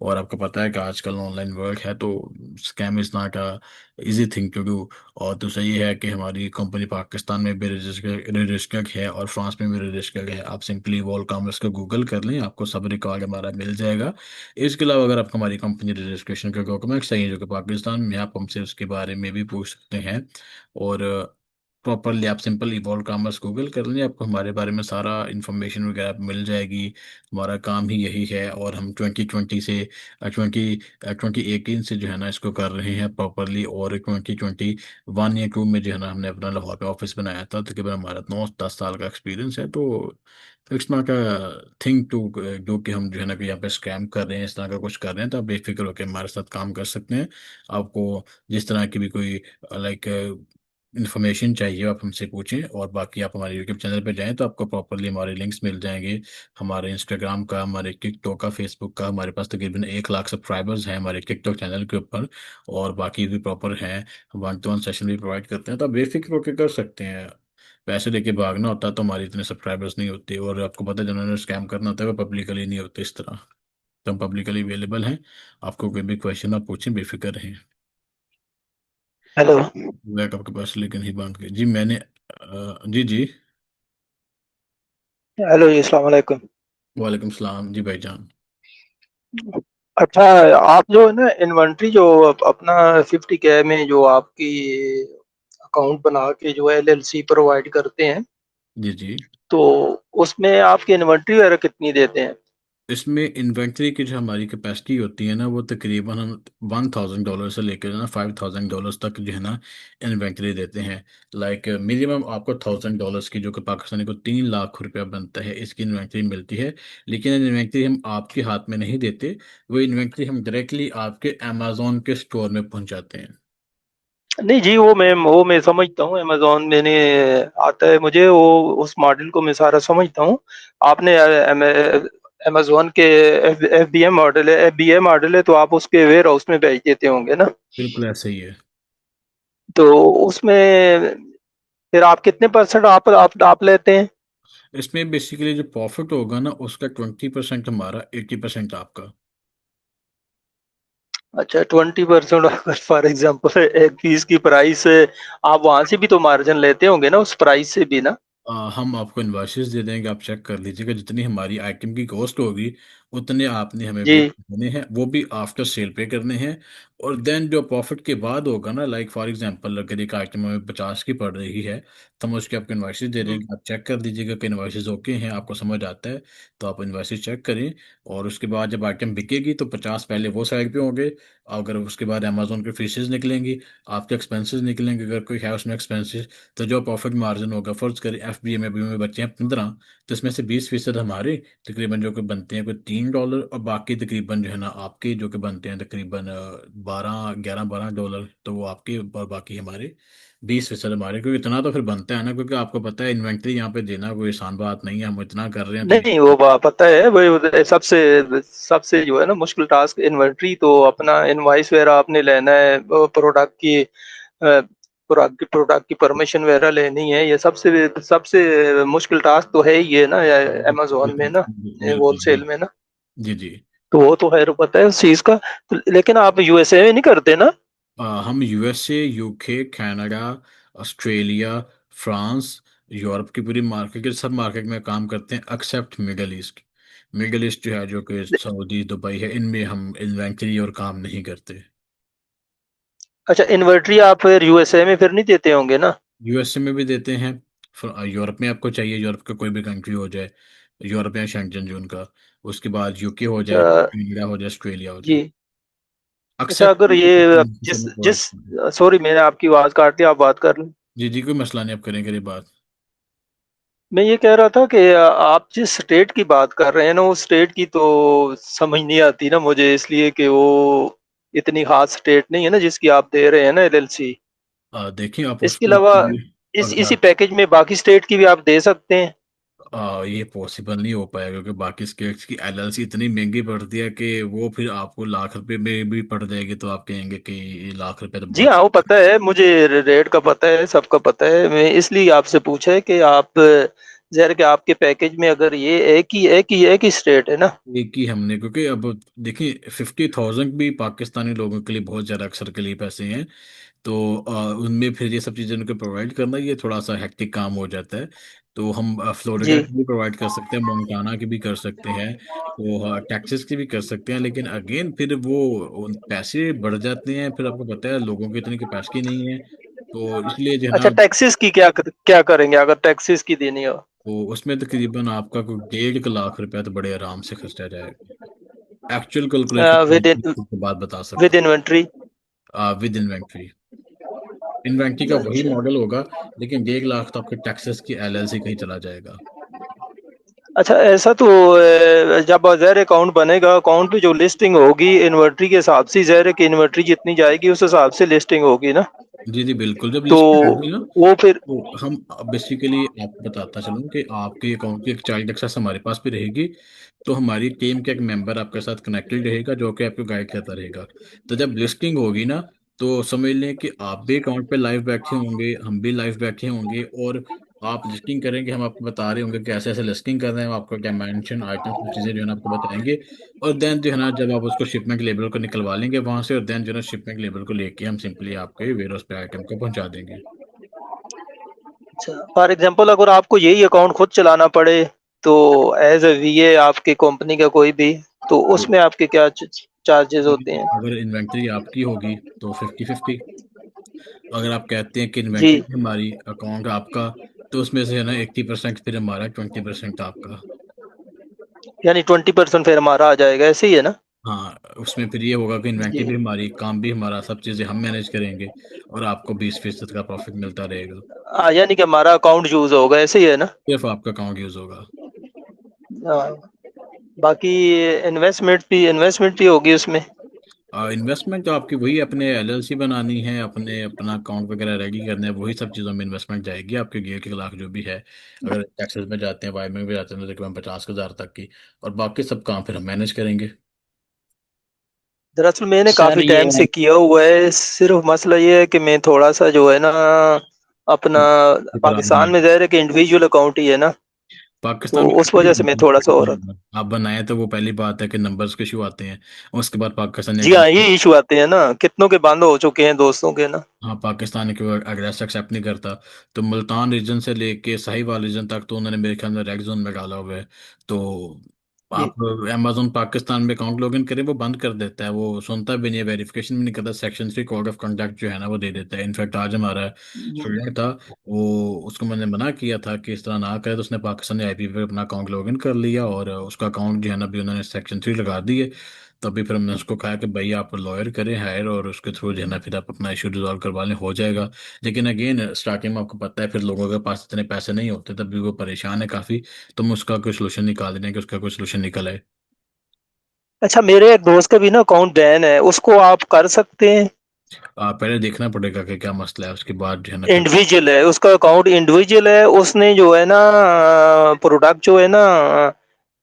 और आपको पता है कि आजकल ऑनलाइन वर्ल्ड है, तो scam is not a easy thing to do. और दूसरा ये है कि हमारी कंपनी पाकिस्तान में भी रजिस्टर्ड है और फ्रांस में भी रजिस्टर्ड है। आप सिंपली वॉल कॉमर्स को गूगल कर लें, आपको सब रिकॉर्ड हमारा मिल जाएगा। इसके अलावा अगर आपको हमारी कंपनी रजिस्ट्रेशन के डॉक्यूमेंट्स चाहिए जो कि पाकिस्तान में, आप हमसे उसके बारे में भी पूछ सकते हैं। और प्रॉपरली आप सिंपल इवॉल्व कॉमर्स गूगल कर लें, आपको हमारे बारे में सारा इन्फॉर्मेशन वगैरह मिल जाएगी। हमारा काम ही यही है, और हम 2020 से 2018 से जो है ना इसको कर रहे हैं प्रॉपरली। और 2021 या 2 में जो है ना हमने अपना लाहौर पे ऑफिस बनाया था, तकरीबन हमारा 9-10 साल का एक्सपीरियंस है। तो it's not a thing to जो कि हम जो है ना कि यहाँ पे स्कैम कर रहे हैं, इस तरह का कुछ कर रहे हैं, तो आप बेफिक्र होकर हमारे साथ काम कर सकते हैं। आपको जिस तरह की भी कोई लाइक इन्फॉर्मेशन चाहिए आप हमसे पूछें। और बाकी आप हमारे यूट्यूब चैनल पे जाएं तो आपको प्रॉपरली हमारे लिंक्स मिल जाएंगे, हमारे इंस्टाग्राम का, हमारे टिकटॉक का, फेसबुक का। हमारे पास तकरीबन 1 लाख सब्सक्राइबर्स हैं हमारे टिकटॉक चैनल के ऊपर, और बाकी भी प्रॉपर हैं। 1-to-1 सेशन भी प्रोवाइड करते हैं, तो आप बेफिक्र होकर कर सकते हैं। पैसे लेके भागना होता है तो हमारे इतने सब्सक्राइबर्स नहीं होते, और आपको पता है जिन्होंने स्कैम करना होता है वो पब्लिकली नहीं होते इस तरह। तो हम पब्लिकली अवेलेबल हैं, आपको कोई भी क्वेश्चन आप पूछें, बेफिक्र रहें। हेलो। बैक आपके पास लेकिन ही बांध के जी मैंने जी जी। हेलो जी, अस्सलाम वालेकुम। वालेकुम सलाम जी भाईजान। अच्छा, आप जो है ना इन्वेंट्री जो अपना 50K में जो आपकी अकाउंट बना के जो एलएलसी प्रोवाइड करते हैं, जी जी। तो उसमें आपकी इन्वेंट्री वगैरह कितनी देते हैं? इसमें इन्वेंट्री की जो हमारी कैपेसिटी होती है ना, वो तकरीबन हम $1,000 से लेकर जो ना $5,000 तक जो है ना इन्वेंट्री देते हैं। लाइक मिनिमम आपको $1,000 की, जो कि पाकिस्तानी को 3 लाख रुपया बनता है, इसकी इन्वेंट्री मिलती है। लेकिन इन्वेंट्री हम आपके हाथ में नहीं देते, वो इन्वेंट्री हम डायरेक्टली आपके अमेजोन के स्टोर में पहुंचाते हैं। नहीं जी, वो मैं समझता हूँ, अमेज़न मैंने आता है मुझे, वो उस मॉडल को मैं सारा समझता हूँ। आपने अमेज़न के एफबीए मॉडल है तो आप उसके वेयर हाउस में भेज देते होंगे ना? बिल्कुल ऐसा ही है। तो उसमें फिर आप कितने परसेंट आप लेते हैं? इसमें बेसिकली जो प्रॉफिट होगा ना उसका 20% हमारा, 80% आपका। अच्छा, 20% अगर फॉर एग्जांपल एक पीस की प्राइस है, आप वहां से भी तो मार्जिन लेते होंगे ना, उस प्राइस से भी ना? हम आपको इन्वाइसेस दे देंगे, आप चेक कर लीजिएगा, जितनी हमारी आइटम की कॉस्ट होगी उतने आपने हमें पे जी करने हैं, वो भी आफ्टर सेल पे करने हैं। और देन जो प्रॉफिट के बाद होगा ना, लाइक फॉर एग्जांपल अगर एक आइटम हमें 50 की पड़ रही है, तो हम उसके आपको इन्वाइसेस दे हम्म, देंगे, आप चेक कर दीजिएगा कि इन्वाइसेस ओके हैं, आपको समझ आता है, तो आप इन्वाइसेस चेक करें। और उसके बाद जब आइटम बिकेगी तो 50 पहले वो साइड पे होंगे। अगर उसके बाद अमेजोन के फीसेस निकलेंगी, आपके एक्सपेंसेस निकलेंगे, अगर कोई है उसमें एक्सपेंसेस, तो जो प्रॉफिट मार्जिन होगा, फर्ज करें एफ बी ए में अभी में बच्चे हैं 15, तो इसमें से 20% हमारे तकरीबन जो कि बनते हैं कोई $3, और बाकी तकरीबन जो है ना आपके जो कि बनते हैं तकरीबन 12 11 12 डॉलर, तो वो आपके और बाकी हमारे 20% हमारे, क्योंकि इतना तो फिर बनता है ना, क्योंकि आपको पता है इन्वेंट्री यहाँ पे देना कोई आसान बात नहीं है, हम इतना कर रहे हैं तो नहीं वो पता है वो सबसे सबसे जो है ना मुश्किल टास्क इन्वेंट्री, तो अपना इनवाइस वगैरह आपने लेना है, प्रोडक्ट की प्रोडक्ट की परमिशन वगैरह लेनी है, ये सबसे सबसे मुश्किल टास्क तो है ही है ना अमेजोन में ना, बिल्कुल होलसेल में ना। जी जी। तो वो तो खैर पता है उस चीज का। तो लेकिन आप यूएसए में नहीं करते ना? हम USA, UK, Canada, Australia, France, Europe की पूरी मार्केट के सब मार्केट में काम करते हैं except Middle East. Middle East जो है, जो कि सऊदी दुबई है, इनमें हम इन्वेंट्री और काम नहीं करते। अच्छा, इन्वेंट्री आप फिर यूएसए में फिर नहीं देते होंगे ना? यूएसए में भी देते हैं, यूरोप में आपको चाहिए, यूरोप का कोई भी कंट्री हो जाए, यूरोप या शेंगन जोन का, उसके बाद यूके हो अच्छा जाए, कनाडा हो जाए, ऑस्ट्रेलिया हो जाए, जी। अच्छा एक्सेप्ट अगर ये जिस जिस प्रोवाइड। सॉरी मैंने आपकी आवाज काट दी, आप बात कर लें। जी जी, कोई मसला नहीं, आप करें करें बात। मैं ये कह रहा था कि आप जिस स्टेट की बात कर रहे हैं ना, उस स्टेट की तो समझ नहीं आती ना मुझे, इसलिए कि वो इतनी खास स्टेट नहीं है ना जिसकी आप दे रहे हैं ना एलएलसी। देखिए आप इसके उसको अलावा इस अगर इसी पैकेज में बाकी स्टेट की भी आप दे सकते हैं? ये पॉसिबल नहीं हो पाएगा, क्योंकि बाकी स्टेट्स की एलएलसी इतनी महंगी पड़ती है कि वो फिर आपको लाख रुपए में भी पड़ जाएगी, तो आप कहेंगे कि ये लाख रुपए तो जी बहुत। हाँ, वो पता है मुझे, रेट का पता है, सबका पता है, मैं इसलिए आपसे पूछा है कि आप जहर के आपके पैकेज में अगर ये एक ही स्टेट है ना। एक ही हमने, क्योंकि अब देखिए 50,000 भी पाकिस्तानी लोगों के लिए बहुत ज़्यादा अक्सर के लिए पैसे हैं, तो उनमें फिर ये सब चीज़ें उनको प्रोवाइड करना ये थोड़ा सा हेक्टिक काम हो जाता है। तो हम फ्लोरिडा जी की भी प्रोवाइड कर सकते हैं, मोंटाना की भी कर सकते हैं, तो टेक्सास की भी कर सकते हैं, लेकिन अगेन फिर वो उन पैसे बढ़ जाते हैं, फिर आपको पता है लोगों की इतनी कैपेसिटी नहीं है, तो इसलिए जो है अच्छा, ना, टैक्सेस की क्या क्या करेंगे अगर टैक्सेस की देनी हो? तो उसमें तकरीबन आपका कोई 1.5 लाख रुपया तो बड़े आराम से खर्चा जाएगा। एक्चुअल विद कैलकुलेशन इन के बाद बता विद सकता इन्वेंट्री? हूँ, विद इन्वेंट्री। इन्वेंट्री का वही अच्छा मॉडल होगा, लेकिन 1.5 लाख तो आपके टैक्सेस की एलएलसी कहीं चला जाएगा। अच्छा, ऐसा तो जब ज़ाहिर अकाउंट बनेगा, अकाउंट पे जो लिस्टिंग होगी इन्वेंट्री के हिसाब से, ज़ाहिर है कि इन्वेंट्री जितनी जाएगी उस हिसाब से लिस्टिंग होगी ना। जी जी बिल्कुल, जब तो लिस्टिंग होगी ना, वो फिर तो हम बेसिकली आपको बताता चलूँ कि आपके अकाउंट की एक चाइल्ड एक्सेस हमारे पास भी रहेगी, तो हमारी टीम का एक मेंबर आपके साथ कनेक्टेड रहेगा, जो कि आपको गाइड करता रहेगा। तो जब लिस्टिंग होगी ना, तो समझ लें कि आप भी अकाउंट पे लाइव बैठे होंगे, हम भी लाइव बैठे होंगे, और आप लिस्टिंग करेंगे, हम आपको बता रहे होंगे कि ऐसे ऐसे लिस्टिंग कर रहे हैं, आपका क्या मेंशन आइटम सब चीज़ें जो है ना आपको बताएंगे। और देन जो है ना, जब आप उसको शिपमेंट लेबल को निकलवा लेंगे वहां से, और देन जो है ना शिपमेंट लेबल को लेके हम सिंपली आपके वेयर हाउस पे आइटम को पहुंचा देंगे। अच्छा, फॉर एग्जांपल अगर आपको यही अकाउंट खुद चलाना पड़े, तो एज ए वीए आपकी कंपनी का कोई भी, तो उसमें आपके क्या चार्जेस होते हैं? अगर इन्वेंट्री आपकी होगी तो 50-50। अगर आप कहते हैं कि जी, इन्वेंट्री हमारी, अकाउंट आपका, तो उसमें से है ना 80% फिर हमारा, 20% आपका। यानी 20% फिर हमारा आ जाएगा, ऐसे ही है ना? हाँ, उसमें फिर ये होगा कि इन्वेंट्री जी भी हमारी, काम भी हमारा, सब चीज़ें हम मैनेज करेंगे, और आपको 20% का प्रॉफिट मिलता रहेगा। यानी कि हमारा अकाउंट यूज होगा, ऐसे ही है ना? सिर्फ आपका अकाउंट यूज़ होगा। हाँ, बाकी इन्वेस्टमेंट भी होगी उसमें? इन्वेस्टमेंट तो आपकी वही, अपने एलएलसी बनानी है, अपने अपना अकाउंट वगैरह रेडी करना है, वही सब चीज़ों में इन्वेस्टमेंट जाएगी आपके, 1.5 लाख जो भी है। अगर टैक्सेस में जाते हैं, वाई में भी जाते हैं, तो तकरीबन 50,000 तक की, और बाकी सब काम फिर हम मैनेज करेंगे। दरअसल मैंने सर काफी ये टाइम से किया हुआ है, सिर्फ मसला ये है कि मैं थोड़ा सा जो है ना अपना, पाकिस्तान में ज़ाहिर है कि इंडिविजुअल अकाउंट ही है ना, पाकिस्तान तो में उस वजह से मैं थोड़ा सा और। आप बनाए तो वो पहली बात है कि नंबर्स के इशू आते हैं, उसके बाद पाकिस्तान जी हाँ, ये इशू आते हैं ना, कितनों के बंद हो चुके हैं दोस्तों के ना। हाँ, पाकिस्तान के एड्रेस एक्सेप्ट नहीं करता, तो मुल्तान रीजन से लेके साहिवाल रीजन तक तो उन्होंने मेरे ख्याल में रेड जोन में डाला हुआ है। तो जी। आप अमेजोन पाकिस्तान में अकाउंट लॉगिन करें, वो बंद कर देता है, वो सुनता भी नहीं है, वेरिफिकेशन भी नहीं करता, सेक्शन 3 कोड ऑफ कंडक्ट जो है ना वो दे देता है। इनफैक्ट आज हमारा स्टूडेंट था, वो उसको मैंने मना किया था कि इस तरह ना करे, तो उसने पाकिस्तानी आईपी पे अपना अकाउंट लॉगिन कर लिया और उसका अकाउंट जो है ना अभी उन्होंने सेक्शन 3 लगा दी है। तभी फिर हमने उसको कहा कि भाई आप लॉयर करें हायर, और उसके थ्रू जो है ना फिर आप अपना इशू रिजॉल्व करवा लें, हो जाएगा। लेकिन अगेन स्टार्टिंग में आपको पता है फिर लोगों के पास इतने पैसे नहीं होते, तब भी वो परेशान है काफ़ी। तो हम उसका कोई सोल्यूशन निकाल दें कि उसका कोई सोल्यूशन निकल आए। अच्छा, मेरे एक दोस्त का भी ना अकाउंट बैन है, उसको आप कर सकते हैं? पहले देखना पड़ेगा कि क्या मसला है, उसके बाद जो है ना फिर। इंडिविजुअल है, उसका अकाउंट इंडिविजुअल है, उसने जो है ना प्रोडक्ट जो है ना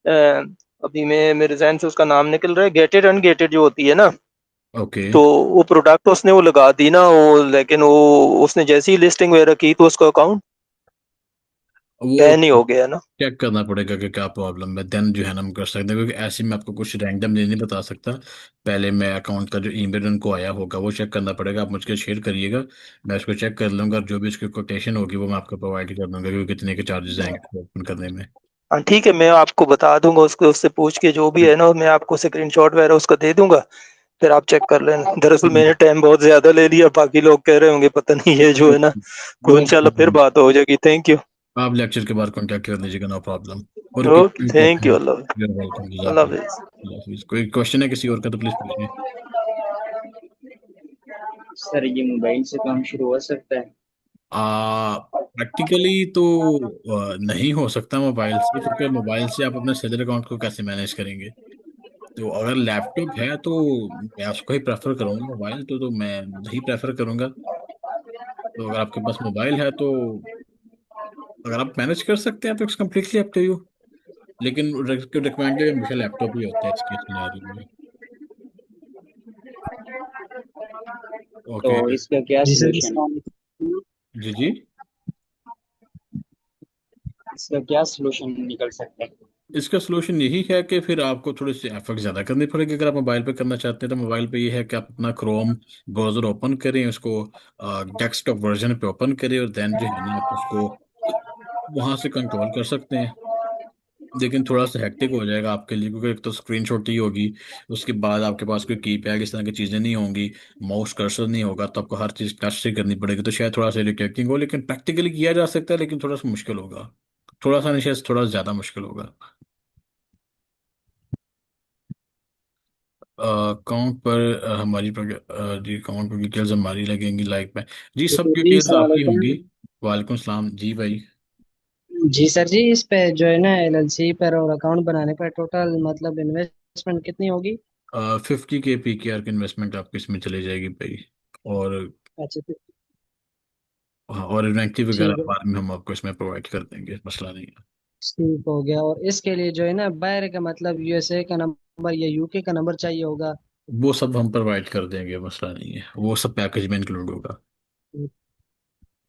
अ, अभी मैं मेरे जहन से उसका नाम निकल रहा है, गेटेड अनगेटेड जो होती है ना, ओके। तो वो प्रोडक्ट उसने वो लगा दी ना वो, लेकिन वो उसने जैसी ही लिस्टिंग वगैरह की तो उसका अकाउंट वो बैन ही हो गया ना। चेक करना पड़ेगा कि क्या प्रॉब्लम है, देन जो है ना हम कर सकते हैं, क्योंकि ऐसे में आपको कुछ रैंडम नहीं बता सकता। पहले मैं अकाउंट का जो ईमेल उनको आया होगा वो चेक करना पड़ेगा, आप मुझके शेयर करिएगा, मैं उसको चेक कर लूंगा, और जो भी उसकी कोटेशन होगी वो मैं आपको प्रोवाइड कर दूंगा कि कितने के चार्जेस आएंगे ओपन करने में। हाँ ठीक है, मैं आपको बता दूंगा, उसको उससे पूछ के जो भी है ना मैं आपको स्क्रीनशॉट वगैरह उसका दे दूंगा, फिर आप चेक कर लेना। दरअसल मैंने टाइम बहुत ज्यादा ले लिया, बाकी लोग कह रहे होंगे पता नहीं ये जो है ना, कोई नो इंशाल्लाह फिर प्रॉब्लम, बात हो जाएगी। Thank you. आप लेक्चर के बाद कॉन्टैक्ट कर लीजिएगा, नो प्रॉब्लम। और कोई ओके, थैंक यू। अल्लाह वेलकम, अल्लाह हाफिज। कोई क्वेश्चन है किसी और का तो प्लीज पूछिए। सर ये मोबाइल से काम शुरू हो सकता है? प्रैक्टिकली तो नहीं हो सकता मोबाइल से, क्योंकि मोबाइल से आप अपने सैलरी अकाउंट को कैसे मैनेज करेंगे। तो अगर लैपटॉप है तो मैं उसको ही प्रेफर करूंगा, मोबाइल तो मैं नहीं प्रेफर करूंगा। तो अगर आपके पास मोबाइल है तो अगर आप मैनेज कर सकते हैं तो it's completely up to you. लेकिन रिकमेंडेड हमेशा लैपटॉप ही होता है इसके सिनेरियो में। तो ओके। इसका क्या जी सर। सलूशन है? जी जी। इसका क्या सलूशन निकल सकता है? इसका सोल्यूशन यही है कि फिर आपको थोड़ी सी एफर्ट ज़्यादा करनी पड़ेगी। अगर आप मोबाइल पे करना चाहते हैं तो मोबाइल पे ये है कि आप अपना क्रोम ब्राउज़र ओपन करें, उसको डेस्कटॉप वर्जन पे ओपन करें, और देन जो है ना आप उसको वहाँ से कंट्रोल कर सकते हैं। लेकिन थोड़ा सा हेक्टिक हो जाएगा आपके लिए, क्योंकि एक तो स्क्रीन शॉट ही होगी, उसके बाद आपके पास कोई कीपैड इस तरह की चीज़ें नहीं होंगी, माउस कर्सर नहीं होगा, तो आपको हर चीज़ टच से करनी पड़ेगी, तो शायद थोड़ा सा इरिटेटिंग हो, लेकिन प्रैक्टिकली किया जा सकता है, लेकिन थोड़ा सा मुश्किल होगा। थोड़ा सा नहीं, शायद थोड़ा ज़्यादा मुश्किल होगा। अकाउंट पर जी अकाउंट पर डिटेल्स हमारी लगेंगी लाइक में। जी सब जी डिटेल्स सलाम आपकी अलैकुम। होंगी। वालेकुम सलाम जी भाई। जी सर जी, इस पे जो है ना एलएलसी पर और अकाउंट बनाने पर टोटल मतलब इन्वेस्टमेंट कितनी होगी? 50K PKR की इन्वेस्टमेंट आपकी इसमें चली जाएगी भाई। और अच्छा तो हाँ, और इन्वेंटरी वगैरह ठीक है, बाद में हम आपको इसमें प्रोवाइड कर देंगे, मसला नहीं है। ठीक हो गया। और इसके लिए जो है ना बाहर का मतलब यूएसए का नंबर या यूके का नंबर चाहिए होगा? वो सब हम प्रोवाइड कर देंगे, मसला नहीं है, वो सब पैकेज में इंक्लूड होगा।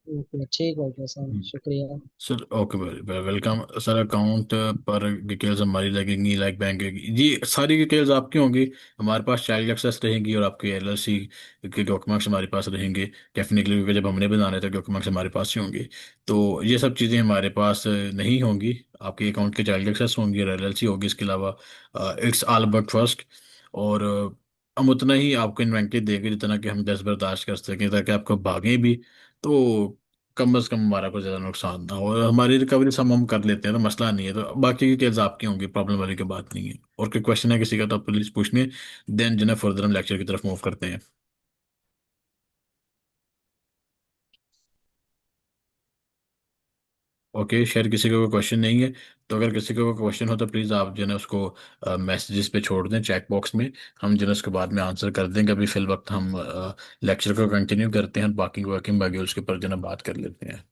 ओके, ठीक हो गया सर, शुक्रिया। Sir okay, welcome sir. Account पर डिटेल्स हमारी लगेंगी लाइक बैंक जी, सारी डिटेल्स आपकी होंगी। हमारे पास चाइल्ड एक्सेस रहेंगी, और आपके एलएलसी के डॉक्यूमेंट्स हमारे पास रहेंगे डेफिनेटली, क्योंकि जब हमने बनाने थे डॉक्यूमेंट्स हमारे पास ही होंगे। तो ये सब चीज़ें हमारे पास नहीं होंगी। आपके अकाउंट के चाइल्ड एक्सेस होंगी और एलएलसी होगी, इसके अलावा इट्स ऑल अबाउट ट्रस्ट। और हम उतना ही आपको इन्वेंट्री देंगे जितना कि हम दस बर्दाश्त कर सकें, ताकि आपको भागें भी तो कम से कम हमारा कोई ज़्यादा नुकसान ना हो, और हमारी रिकवरी सब हम कर लेते हैं, तो मसला नहीं है। तो बाकी डिटेल्स आपकी होंगी, प्रॉब्लम वाली की बात नहीं है। और कोई क्वेश्चन है किसी का तो आप प्लीज़ पूछिए, देन जो है फर्दर हम लेक्चर की तरफ मूव करते हैं। ओके, शायद किसी का कोई क्वेश्चन नहीं है। तो अगर किसी का कोई क्वेश्चन हो तो प्लीज़ आप जो है ना उसको मैसेजेस पे छोड़ दें चैट बॉक्स में, हम जो है उसके बाद में आंसर कर देंगे। अभी फिल वक्त हम लेक्चर को कंटिन्यू करते हैं, बाकी वर्किंग बाकी उसके ऊपर जो है ना बात कर लेते हैं।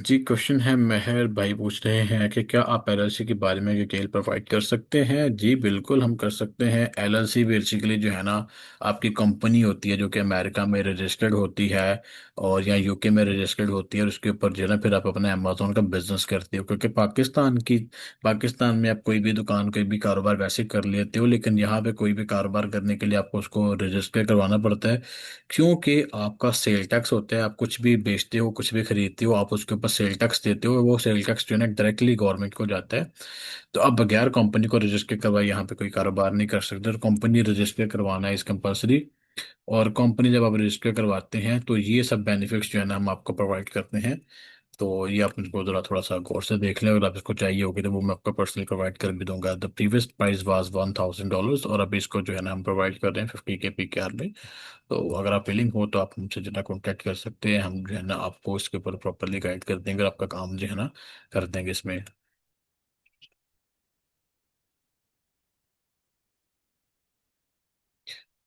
जी, क्वेश्चन है, मेहर भाई पूछ रहे हैं कि क्या आप एलएलसी के बारे में डिटेल प्रोवाइड कर सकते हैं। जी बिल्कुल, हम कर सकते हैं। एलएलसी बेसिकली जो है ना, आपकी कंपनी होती है जो कि अमेरिका में रजिस्टर्ड होती है और या यूके में रजिस्टर्ड होती है, और उसके ऊपर जो है ना फिर आप अपना अमेजोन का बिजनेस करते हो, क्योंकि पाकिस्तान में आप कोई भी दुकान कोई भी कारोबार वैसे कर लेते हो, लेकिन यहाँ पे कोई भी कारोबार करने के लिए आपको उसको रजिस्टर करवाना पड़ता है, क्योंकि आपका सेल टैक्स होता है। आप कुछ भी बेचते हो, कुछ भी खरीदते हो, आप उसके ऊपर सेल टैक्स देते हो, वो सेल टैक्स जो है ना डायरेक्टली गवर्नमेंट को जाता है। तो आप बगैर कंपनी को रजिस्टर करवाए यहाँ पे कोई कारोबार नहीं कर सकते, और कंपनी रजिस्टर करवाना इस कंपलसरी। और कंपनी जब आप रजिस्टर करवाते हैं तो ये सब बेनिफिट्स जो है ना हम आपको प्रोवाइड करते हैं। तो ये आप मुझको ज़रा थोड़ा सा गौर से देख लें, अगर आप इसको चाहिए होगी तो वो मैं आपको पर्सनली प्रोवाइड कर भी दूंगा। द प्रीवियस प्राइस वाज $1,000, और अभी इसको जो है ना हम प्रोवाइड कर रहे हैं 50K PKR में। तो अगर आप विलिंग हो तो आप हमसे जितना कॉन्टैक्ट कर सकते हैं, हम जो है ना आपको इसके ऊपर प्रॉपरली गाइड कर देंगे और आपका काम जो है ना कर देंगे इसमें।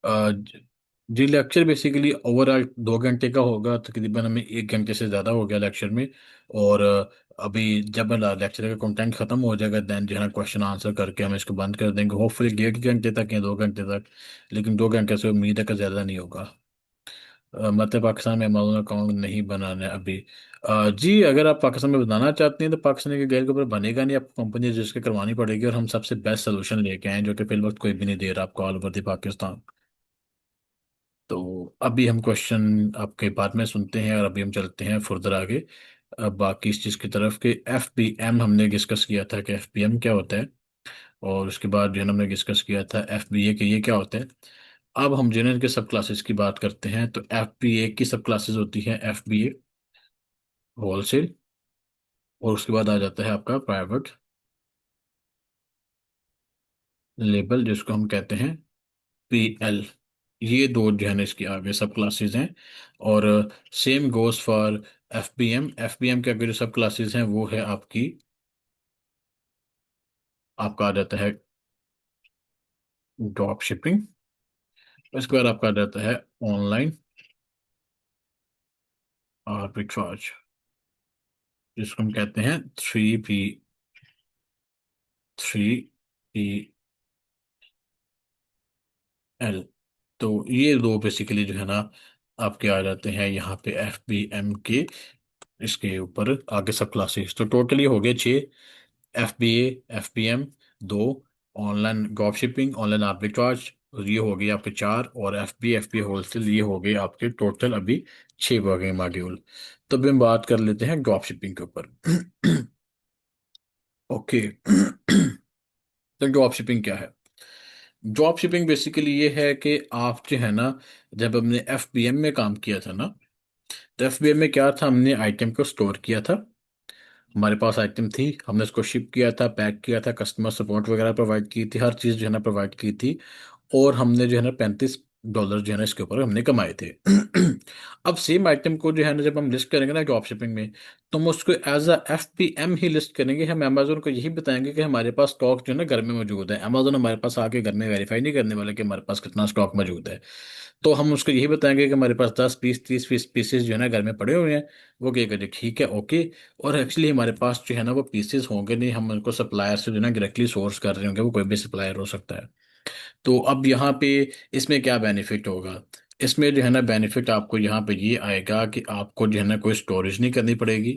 अ, ज- जी, लेक्चर बेसिकली ओवरऑल 2 घंटे का होगा, तकरीबन हमें 1 घंटे से ज़्यादा हो गया लेक्चर में। और अभी जब लेक्चर का कंटेंट खत्म हो जाएगा देन जो है ना क्वेश्चन आंसर करके हम इसको बंद कर देंगे, होपफुली 1.5 घंटे तक या 2 घंटे तक। लेकिन 2 घंटे से उम्मीद है कि ज़्यादा नहीं होगा। मतलब पाकिस्तान में अमाउंट अकाउंट नहीं बनाना है अभी। जी, अगर आप पाकिस्तान में बनाना चाहते हैं तो पाकिस्तान के गैर के ऊपर बनेगा नहीं, आपको कंपनी रजिस्टर करवानी पड़ेगी, और हम सबसे बेस्ट सोल्यूशन लेके आए हैं जो कि फिल वक्त कोई भी नहीं दे रहा आपको ऑल ओवर द पाकिस्तान। तो अभी हम क्वेश्चन आपके बाद में सुनते हैं, और अभी हम चलते हैं फुर्दर आगे। अब बाकी इस चीज़ की तरफ के FBM हमने डिस्कस किया था कि FBM क्या होता है, और उसके बाद जो है ना हमने डिस्कस किया था FBA के ये क्या होता है। अब हम जनरल के सब क्लासेस की बात करते हैं, तो FBA की सब क्लासेस होती हैं FBA होलसेल, और उसके बाद आ जाता है आपका प्राइवेट लेबल जिसको हम कहते हैं PL। ये दो जो है ना इसकी आगे सब क्लासेस हैं। और सेम गोज फॉर FBM के आगे जो सब क्लासेस हैं वो है आपकी, आपका आ जाता है ड्रॉप शिपिंग। इसके बाद आपका आ जाता है ऑनलाइन आर्बिट्राज, जिसको हम कहते हैं 3PL। तो ये दो बेसिकली जो है ना आपके आ जाते हैं यहाँ पे FBM के इसके ऊपर आगे सब क्लासेस। तो टोटली हो गए 6। FBA, FBM 2, online drop shipping, online arbitrage, और ये हो गए आपके 4, और FBA होलसेल, ये हो गए आपके टोटल अभी 6 हो गए मॉड्यूल। तो अभी हम बात कर लेते हैं ड्रॉप शिपिंग के ऊपर। ओके। तो ड्रॉप शिपिंग क्या है। ड्रॉप शिपिंग बेसिकली ये है कि आप जो है ना, जब हमने FBM में काम किया था ना, तो FBM में क्या था, हमने आइटम को स्टोर किया था। हमारे पास आइटम थी, हमने उसको शिप किया था, पैक किया था, कस्टमर सपोर्ट वगैरह प्रोवाइड की थी, हर चीज़ जो है ना प्रोवाइड की थी। और हमने जो है ना $35 जो है ना इसके ऊपर हमने कमाए थे। अब सेम आइटम को जो है ना जब हम लिस्ट करेंगे ना ड्रॉप शिपिंग में, तो हम उसको एज अ FBM ही लिस्ट करेंगे। हम अमेजोन को यही बताएंगे कि हमारे पास स्टॉक जो है ना घर में मौजूद है। अमेजोन हमारे पास आके घर में वेरीफाई नहीं करने वाला कि हमारे पास कितना स्टॉक मौजूद है। तो हम उसको यही बताएंगे कि हमारे पास 10 पीस 30 पीस पीसेस जो है ना घर में पड़े हुए हैं। वो क्या करें, ठीक है, ओके। और एक्चुअली हमारे पास जो है ना वो पीसेस होंगे नहीं, हम उनको सप्लायर से जो है ना डायरेक्टली सोर्स कर रहे होंगे, वो कोई भी सप्लायर हो सकता है। तो अब यहाँ पे इसमें क्या बेनिफिट होगा। इसमें जो है ना बेनिफिट आपको यहाँ पे ये आएगा कि आपको जो है ना कोई स्टोरेज नहीं करनी पड़ेगी,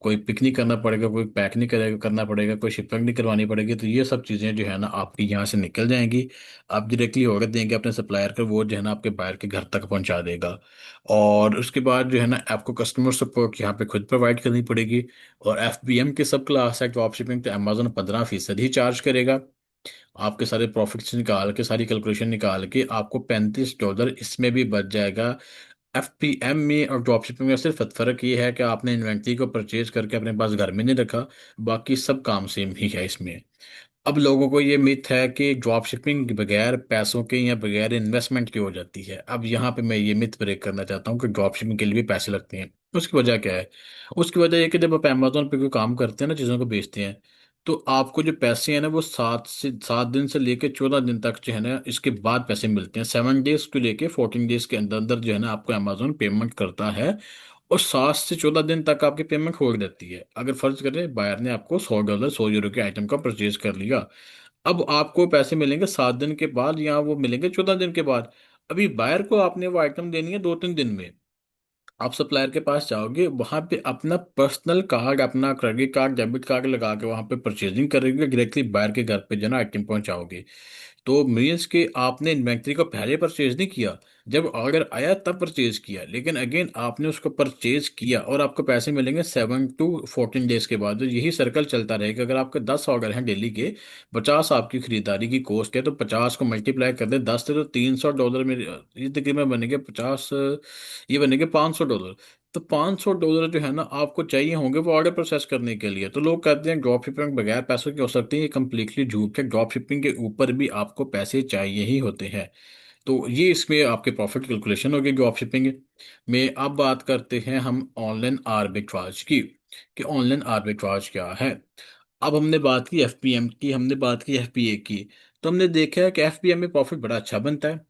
कोई पिक नहीं करना पड़ेगा, कोई पैक नहीं करेगा करना पड़ेगा, कोई शिपिंग नहीं करवानी पड़ेगी। तो ये सब चीज़ें जो है ना आपकी यहाँ से निकल जाएंगी। आप डायरेक्टली ऑर्डर देंगे अपने सप्लायर को, वो जो है ना आपके बायर के घर तक पहुँचा देगा। और उसके बाद जो है ना आपको कस्टमर सपोर्ट यहाँ पे खुद प्रोवाइड करनी पड़ेगी। और FBM के सब क्लास है ड्रॉप शिपिंग, तो अमेजोन 15% ही चार्ज करेगा। आपके सारे प्रॉफिट्स निकाल के, सारी कैलकुलेशन निकाल के आपको $35 इसमें भी बच जाएगा। FBM में और ड्रॉपशिपिंग में सिर्फ फर्क ये है कि आपने इन्वेंट्री को परचेज करके अपने पास घर में नहीं रखा, बाकी सब काम सेम ही है इसमें। अब लोगों को ये मिथ है कि ड्रॉप शिपिंग बगैर पैसों के या बगैर इन्वेस्टमेंट की हो जाती है। अब यहाँ पे मैं ये मिथ ब्रेक करना चाहता हूँ कि ड्रॉप शिपिंग के लिए भी पैसे लगते हैं। उसकी वजह क्या है। उसकी वजह ये कि जब आप अमेजोन पे कोई काम करते हैं ना, चीज़ों को बेचते हैं, तो आपको जो पैसे हैं ना वो 7 दिन से लेकर 14 दिन तक जो है ना इसके बाद पैसे मिलते हैं। 7 डेज को लेके 14 डेज के अंदर अंदर जो है ना आपको अमेजोन पेमेंट करता है। और 7 से 14 दिन तक आपकी पेमेंट होल्ड रहती है। अगर फर्ज करें बायर ने आपको $100 100 के आइटम का परचेज कर लिया, अब आपको पैसे मिलेंगे 7 दिन के बाद या वो मिलेंगे 14 दिन के बाद। अभी बायर को आपने वो आइटम देनी है 2-3 दिन में। आप सप्लायर के पास जाओगे, वहां पे अपना पर्सनल कार्ड, अपना क्रेडिट कार्ड, डेबिट कार्ड लगा के वहां पे परचेजिंग करेंगे, डायरेक्टली बायर के घर पे जो है ना आइटम पहुंचाओगे। तो मीन्स कि आपने इन्वेंट्री को पहले परचेज नहीं किया, जब ऑर्डर आया तब परचेज किया, लेकिन अगेन आपने उसको परचेज किया और आपको पैसे मिलेंगे 7 to 14 डेज के बाद। तो यही सर्कल चलता रहेगा। अगर आपके 10 ऑर्डर हैं डेली के, 50 आपकी खरीदारी की कॉस्ट है, तो 50 को मल्टीप्लाई कर दें 10 से, तो $300 में ये तकरीबन बनेंगे 50, ये बनेंगे $500। तो $500 जो है ना आपको चाहिए होंगे वो ऑर्डर प्रोसेस करने के लिए। तो लोग कहते हैं ड्रॉप शिपिंग बगैर पैसों की हो सकती है, ये कम्प्लीटली झूठ है। ड्रॉप शिपिंग के ऊपर भी आपको पैसे चाहिए ही होते हैं। तो ये इसमें आपके प्रॉफिट कैलकुलेशन होगी ड्रॉप शिपिंग में। अब बात करते हैं हम ऑनलाइन आर्बिट्राज की, कि ऑनलाइन आर्बिट्राज क्या है। अब हमने बात की एफपीएम की, हमने बात की एफपीए की। तो हमने देखा है कि एफपीएम में प्रॉफिट बड़ा अच्छा बनता है,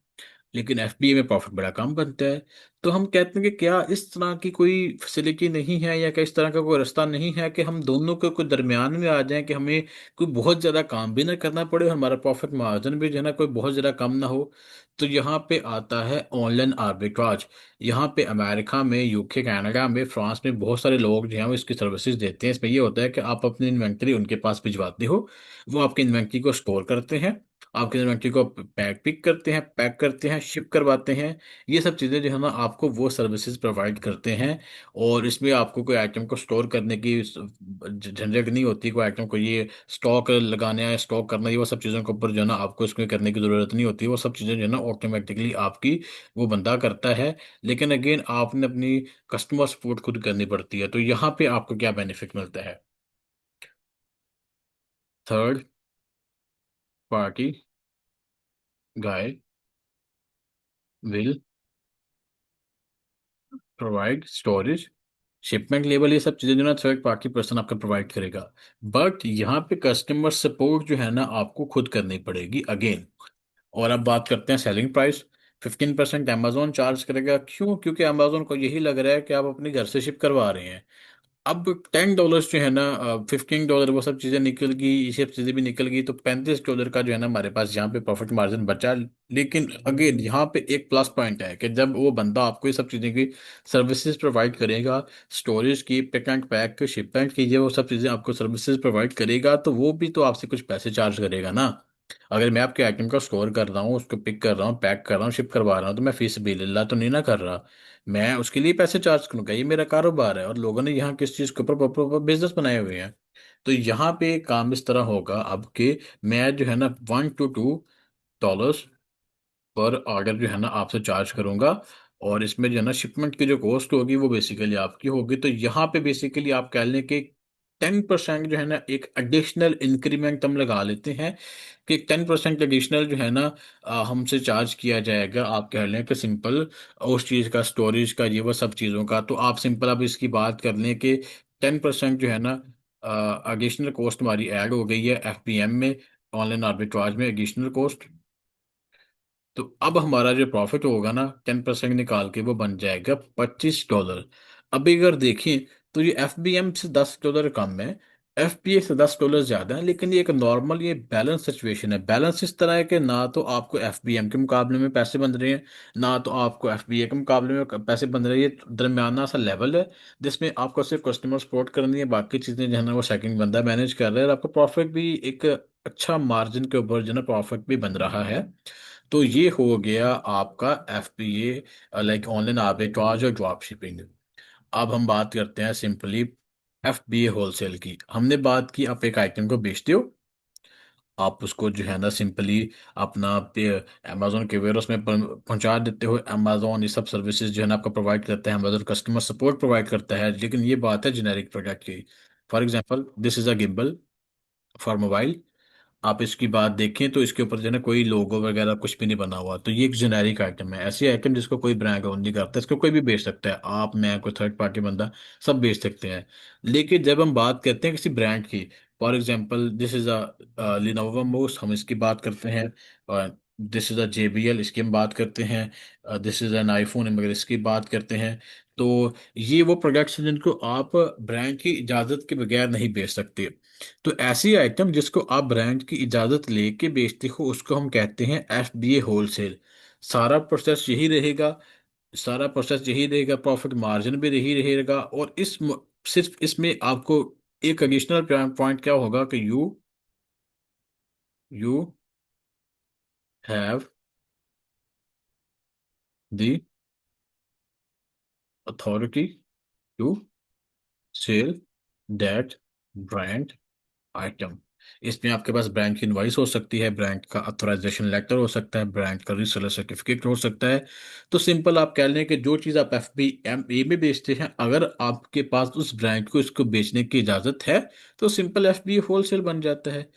लेकिन एफबीए में प्रॉफिट बड़ा कम बनता है। तो हम कहते हैं कि क्या इस तरह की कोई फैसिलिटी नहीं है, या क्या इस तरह का कोई रास्ता नहीं है कि हम दोनों के कोई दरमियान में आ जाएं, कि हमें कोई बहुत ज़्यादा काम भी ना करना पड़े और हमारा प्रॉफिट मार्जिन भी जो है ना कोई बहुत ज़्यादा कम ना हो। तो यहाँ पे आता है ऑनलाइन आर्बिट्राज। यहाँ पे अमेरिका में, यूके, कनाडा में, फ्रांस में बहुत सारे लोग जो हैं वो इसकी सर्विसेज देते हैं। इसमें ये होता है कि आप अपनी इन्वेंट्री उनके पास भिजवाते हो, वो आपकी इन्वेंट्री को स्टोर करते हैं, आपके इन्वेंट्री को पिक करते हैं, पैक करते हैं, शिप करवाते हैं। ये सब चीज़ें जो है ना आपको वो सर्विसेज प्रोवाइड करते हैं। और इसमें आपको कोई आइटम को स्टोर करने की झंझट नहीं होती, कोई आइटम को ये स्टॉक लगाने या स्टॉक करना, ये वो सब चीज़ों के ऊपर जो है ना आपको इसमें करने की ज़रूरत नहीं होती। वो सब चीज़ें जो है ना ऑटोमेटिकली आपकी वो बंदा करता है। लेकिन अगेन आपने अपनी कस्टमर सपोर्ट खुद करनी पड़ती है। तो यहाँ पे आपको क्या बेनिफिट मिलता है? Third party guy will provide storage, shipment level, ये सब चीज़ें जो ना थर्ड पार्टी पर्सन आपका प्रोवाइड करेगा। बट यहाँ पे कस्टमर सपोर्ट जो है ना आपको खुद करनी पड़ेगी अगेन। और अब बात करते हैं सेलिंग प्राइस। 15% अमेजोन चार्ज करेगा। क्यों? क्योंकि अमेजोन को यही लग रहा है कि आप अपने घर से शिप करवा रहे हैं। अब $10 जो है ना, $15 वो सब चीज़ें निकल गई, ये सब चीज़ें भी निकल गई, तो $35 का जो है ना हमारे पास यहाँ पे प्रॉफिट मार्जिन बचा। लेकिन अगेन यहाँ पे एक प्लस पॉइंट है कि जब वो बंदा आपको ये सब चीज़ें की सर्विसेज प्रोवाइड करेगा, स्टोरेज की, पिक एंड पैक, शिपमेंट की, ये वो सब चीज़ें आपको सर्विसेज प्रोवाइड करेगा, तो वो भी तो आपसे कुछ पैसे चार्ज करेगा ना। अगर मैं आपके आइटम का स्टोर कर रहा हूँ, उसको पिक कर रहा हूँ, पैक कर रहा हूँ, शिप करवा रहा हूँ, तो मैं फीस बिल्ला तो नहीं ना कर रहा, मैं उसके लिए पैसे चार्ज करूंगा। ये मेरा कारोबार है और लोगों ने यहाँ किस चीज़ के ऊपर प्रॉपर बिजनेस बनाए हुए हैं। तो यहाँ पे काम इस तरह होगा अब कि मैं जो है ना $1 to $2 पर ऑर्डर जो है ना आपसे चार्ज करूंगा। और इसमें जो है ना शिपमेंट की जो कॉस्ट होगी वो बेसिकली आपकी होगी। तो यहाँ पे बेसिकली आप कह लें कि 10% जो है ना एक एडिशनल इंक्रीमेंट हम लगा लेते हैं, कि 10% एडिशनल जो है ना हमसे चार्ज किया जाएगा। आप कह लें कि सिंपल उस चीज़ का, स्टोरेज का, ये वो सब चीज़ों का। तो आप सिंपल अब इसकी बात कर लें कि 10% जो है ना एडिशनल कॉस्ट हमारी ऐड हो गई है एफपीएम में, ऑनलाइन आर्बिट्राज में एडिशनल कॉस्ट। तो अब हमारा जो प्रॉफिट होगा ना 10% निकाल के वो बन जाएगा $25। अभी अगर देखें तो ये एफबीएम से $10 कम है, एफपीए से $10 ज्यादा है, लेकिन ये एक नॉर्मल, ये बैलेंस सिचुएशन है। बैलेंस इस तरह है कि ना तो आपको एफबीएम के मुकाबले में पैसे बन रहे हैं, ना तो आपको एफबीए के मुकाबले में पैसे बन रहे हैं। ये दरमियाना सा लेवल है जिसमें आपको सिर्फ कस्टमर सपोर्ट करनी है, बाकी चीजें जो है ना वो सेकंड बंदा मैनेज कर रहा है, और आपको प्रॉफिट भी एक अच्छा मार्जिन के ऊपर जो है ना प्रॉफिट भी बन रहा है। तो ये हो गया आपका F P A, like online arbitrage और ड्रॉप शिपिंग। अब हम बात करते हैं सिंपली एफ बी ए होलसेल की। हमने बात की आप एक आइटम को बेचते हो, आप उसको जो है ना सिंपली अपना पे अमेजोन के वेयरहाउस में पहुंचा देते हो। अमेजोन ये सब सर्विसेज जो है ना आपको प्रोवाइड करता है, अमेजोन कस्टमर सपोर्ट प्रोवाइड करता है। लेकिन ये बात है जेनेरिक प्रोडक्ट की। For example this is a gimbal for mobile. आप इसकी बात देखें तो इसके ऊपर जो है ना कोई लोगो वगैरह कुछ भी नहीं बना हुआ, तो ये एक जेनेरिक आइटम है। ऐसी आइटम जिसको कोई ब्रांड ओन नहीं करता, इसको कोई भी बेच सकता है, आप, मैं, कोई थर्ड पार्टी बंदा, सब बेच सकते हैं। लेकिन जब हम बात करते हैं किसी ब्रांड की, for example this is a Lenovo mouse, हम इसकी बात करते हैं। दिस इज़ अ JBL, इसकी हम बात करते हैं, दिस इज़ एन आईफोन मगर इसकी बात करते हैं। तो ये वो प्रोडक्ट्स हैं जिनको आप ब्रांड की इजाज़त के बगैर नहीं बेच सकते। तो ऐसी आइटम जिसको आप ब्रांड की इजाज़त लेके बेचते हो उसको हम कहते हैं FBA होलसेल। सारा प्रोसेस यही रहेगा, सारा प्रोसेस यही रहेगा, प्रॉफिट मार्जिन भी यही रहेगा। और सिर्फ इसमें आपको एक एडिशनल पॉइंट क्या होगा कि you have the authority to sell that brand item. इसमें आपके पास ब्रांड की इनवॉइस हो सकती है, ब्रांड का अथोराइजेशन लेटर हो सकता है, ब्रांड का रीसेलर सर्टिफिकेट हो सकता है। तो सिंपल आप कह लें कि जो चीज़ आप FBMA में बेचते हैं, अगर आपके पास उस ब्रांड को इसको बेचने की इजाज़त है तो सिंपल FBA होलसेल बन जाता है।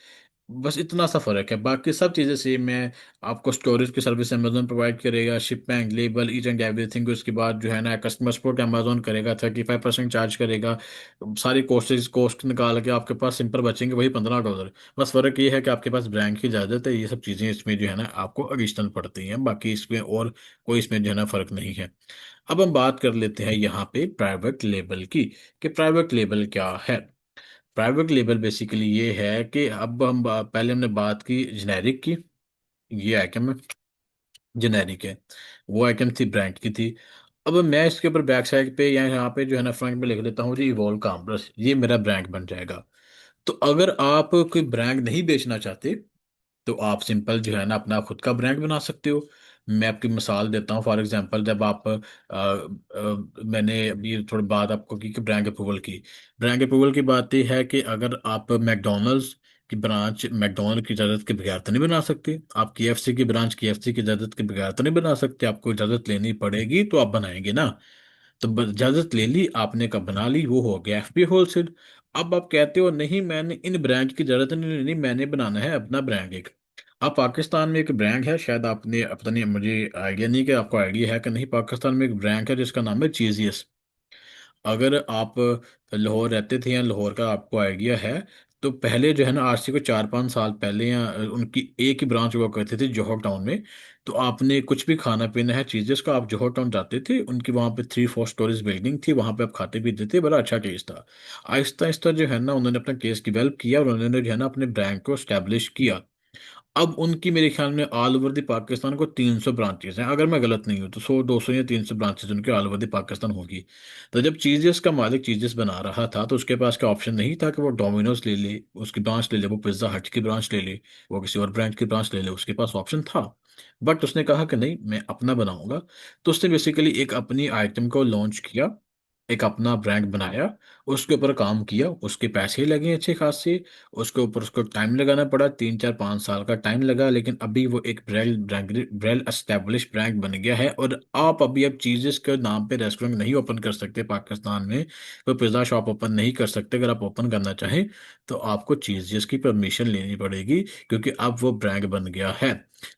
बस इतना सा फर्क है, बाकी सब चीज़ें सेम है। आपको स्टोरेज की सर्विस अमेजोन प्रोवाइड करेगा, shipment, label, each and everything. उसके बाद जो है ना कस्टमर सपोर्ट अमेजोन करेगा, 35% चार्ज करेगा। सारी कॉस्ट निकाल के आपके पास सिंपल बचेंगे वही $15। बस फर्क ये है कि आपके पास ब्रांड की इजाज़त है। ये सब चीज़ें इसमें जो है ना आपको एडिशनल पड़ती हैं, बाकी इसमें और कोई इसमें जो है ना फ़र्क नहीं है। अब हम बात कर लेते हैं यहाँ पे प्राइवेट लेबल की, कि प्राइवेट लेबल क्या है। प्राइवेट लेबल बेसिकली ये है कि अब हम पहले हमने बात की जेनेरिक की, ये आइटम जेनेरिक है, वो आइटम थी ब्रांड की थी। अब मैं इसके ऊपर बैक साइड पे या यहाँ पे जो है ना फ्रंट पे लिख देता हूँ जी इवॉल्व काम्प्रेस, ये मेरा ब्रांड बन जाएगा। तो अगर आप कोई ब्रांड नहीं बेचना चाहते तो आप सिंपल जो है ना अपना खुद का ब्रांड बना सकते हो। मैं आपकी मिसाल देता हूँ, फॉर एग्जांपल जब मैंने अभी थोड़ी बात आपको की कि ब्रांड अप्रूवल की। ब्रांड अप्रूवल की बात यह है कि अगर आप मैकडोनल्ड्स की ब्रांच मैकडोनल्ड की इजाज़त के बगैर तो नहीं बना सकते, आप KFC की ब्रांच KFC की इजाज़त के बगैर तो नहीं बना सकते, आपको इजाज़त लेनी पड़ेगी तो आप बनाएंगे ना। तो इजाजत ले ली आपने, कब बना ली, वो हो गया FBA होलसेल। अब आप कहते हो नहीं मैंने इन ब्रांड की जरूरत नहीं लेनी, मैंने बनाना है अपना ब्रांड एक। अब पाकिस्तान में एक ब्रांड है, शायद आपने पता नहीं, मुझे आइडिया नहीं कि आपको आइडिया है कि नहीं, पाकिस्तान में एक ब्रांड है जिसका नाम है चीजियस। अगर आप लाहौर रहते थे या लाहौर का आपको आइडिया है, तो पहले जो है ना आज से कोई 4-5 साल पहले या उनकी एक ही ब्रांच हुआ करती थी जौहर टाउन में। तो आपने कुछ भी खाना पीना है चीजेस का, आप जौहर टाउन जाते थे, उनकी वहाँ पे 3-4 स्टोरेज बिल्डिंग थी, वहाँ पे आप खाते पीते थे, बड़ा अच्छा टेस्ट था। आहिस्ता आहिस्ता जो है ना उन्होंने अपना टेस्ट डेवलप किया और उन्होंने जो है ना अपने ब्रांड को स्टैब्लिश किया। अब उनकी मेरे ख्याल में ऑल ओवर द पाकिस्तान को 300 ब्रांचेस हैं, अगर मैं गलत नहीं हूँ तो 100-200 या 300 ब्रांचेस उनके ऑल ओवर द पाकिस्तान होगी। तो जब चीजेस का मालिक चीजेस बना रहा था तो उसके पास का ऑप्शन नहीं था कि वो डोमिनोज ले ले उसकी ब्रांच ले ले, वो पिज्जा हट की ब्रांच ले ले, वो किसी और ब्रांड की ब्रांच ले ले, उसके पास ऑप्शन था। बट उसने कहा कि नहीं मैं अपना बनाऊंगा। तो उसने बेसिकली एक अपनी आइटम को लॉन्च किया, एक अपना ब्रांड बनाया, उसके ऊपर काम किया, उसके पैसे लगे अच्छे खासे, उसके ऊपर उसको टाइम लगाना पड़ा, 3-4-5 साल का टाइम लगा, लेकिन अभी वो एक ब्रेल एस्टेब्लिश ब्रांड बन गया है। और आप अभी अब चीजेस के नाम पे रेस्टोरेंट नहीं ओपन कर सकते पाकिस्तान में, कोई पिज्ज़ा शॉप ओपन नहीं कर सकते। अगर आप ओपन करना चाहें तो आपको चीजेस की परमिशन लेनी पड़ेगी, क्योंकि अब वो ब्रांड बन गया है।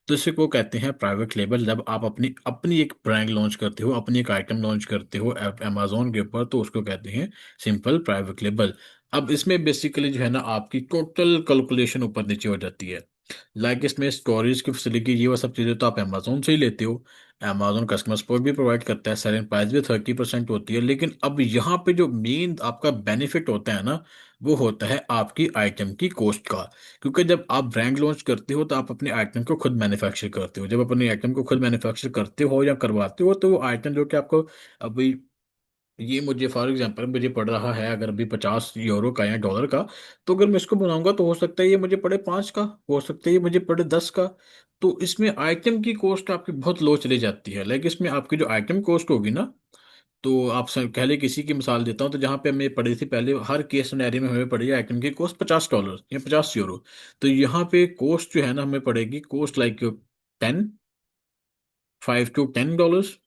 तो इसे को कहते हैं प्राइवेट लेबल। जब आप अपनी अपनी एक ब्रांड लॉन्च करते हो, अपनी एक आइटम लॉन्च करते हो अमेजोन के ऊपर, तो उसको कहते हैं सिंपल प्राइवेट लेबल। अब इसमें बेसिकली जो है ना आपकी टोटल कैलकुलेशन ऊपर नीचे हो जाती है। लाइक इसमें स्टोरेज की फैसिलिटी, ये वो सब चीज़ें तो आप अमेजोन से ही लेते हो। अमेजोन कस्टमर सपोर्ट भी प्रोवाइड करता है, सेलिंग प्राइस भी 30% होती है। लेकिन अब यहाँ पे जो मेन आपका बेनिफिट होता है ना, वो होता है आपकी आइटम की कॉस्ट का। क्योंकि जब आप ब्रांड लॉन्च करते हो तो आप अपने आइटम को खुद मैन्युफैक्चर करते हो। जब अपने आइटम को खुद मैन्युफैक्चर करते हो या करवाते हो तो वो आइटम जो कि आपको अभी, ये मुझे फॉर एग्जांपल मुझे पड़ रहा है अगर अभी 50 यूरो का या डॉलर का, तो अगर मैं इसको बनाऊंगा तो हो सकता है ये मुझे पड़े 5 का, हो सकता है ये मुझे पड़े 10 का। तो इसमें आइटम की कॉस्ट आपकी बहुत लो चली जाती है। लाइक इसमें आपकी जो आइटम कॉस्ट होगी ना, तो आप पहले किसी की मिसाल देता हूँ, तो जहाँ पे हमें पड़ी थी पहले, हर केस सिनेरियो में हमें पड़ी आइटम की कॉस्ट $50 या 50 यूरो। तो यहाँ पे कॉस्ट जो है ना हमें पड़ेगी कॉस्ट लाइक 10, $5 to $10।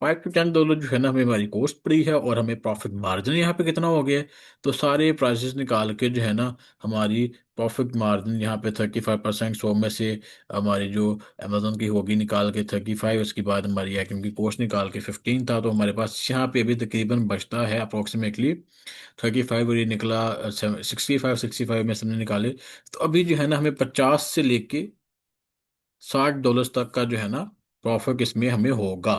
$5 to $10 जो है ना हमें हमारी कॉस्ट पड़ी है, और हमें प्रॉफिट मार्जिन यहाँ पे कितना हो गया है। तो सारे प्राइसेस निकाल के जो है ना हमारी प्रॉफिट मार्जिन यहाँ पे 35%, 100 में से हमारी जो अमेजोन की होगी निकाल के 35, उसके बाद हमारी आइटम की कॉस्ट निकाल के 15 था, तो हमारे पास यहाँ पे अभी तकरीबन बचता है अप्रोक्सीमेटली 35, और ये निकला 65 में से हमने निकाले। तो अभी जो है ना हमें 50 से लेके $60 तक का जो है ना प्रॉफिट इसमें हमें होगा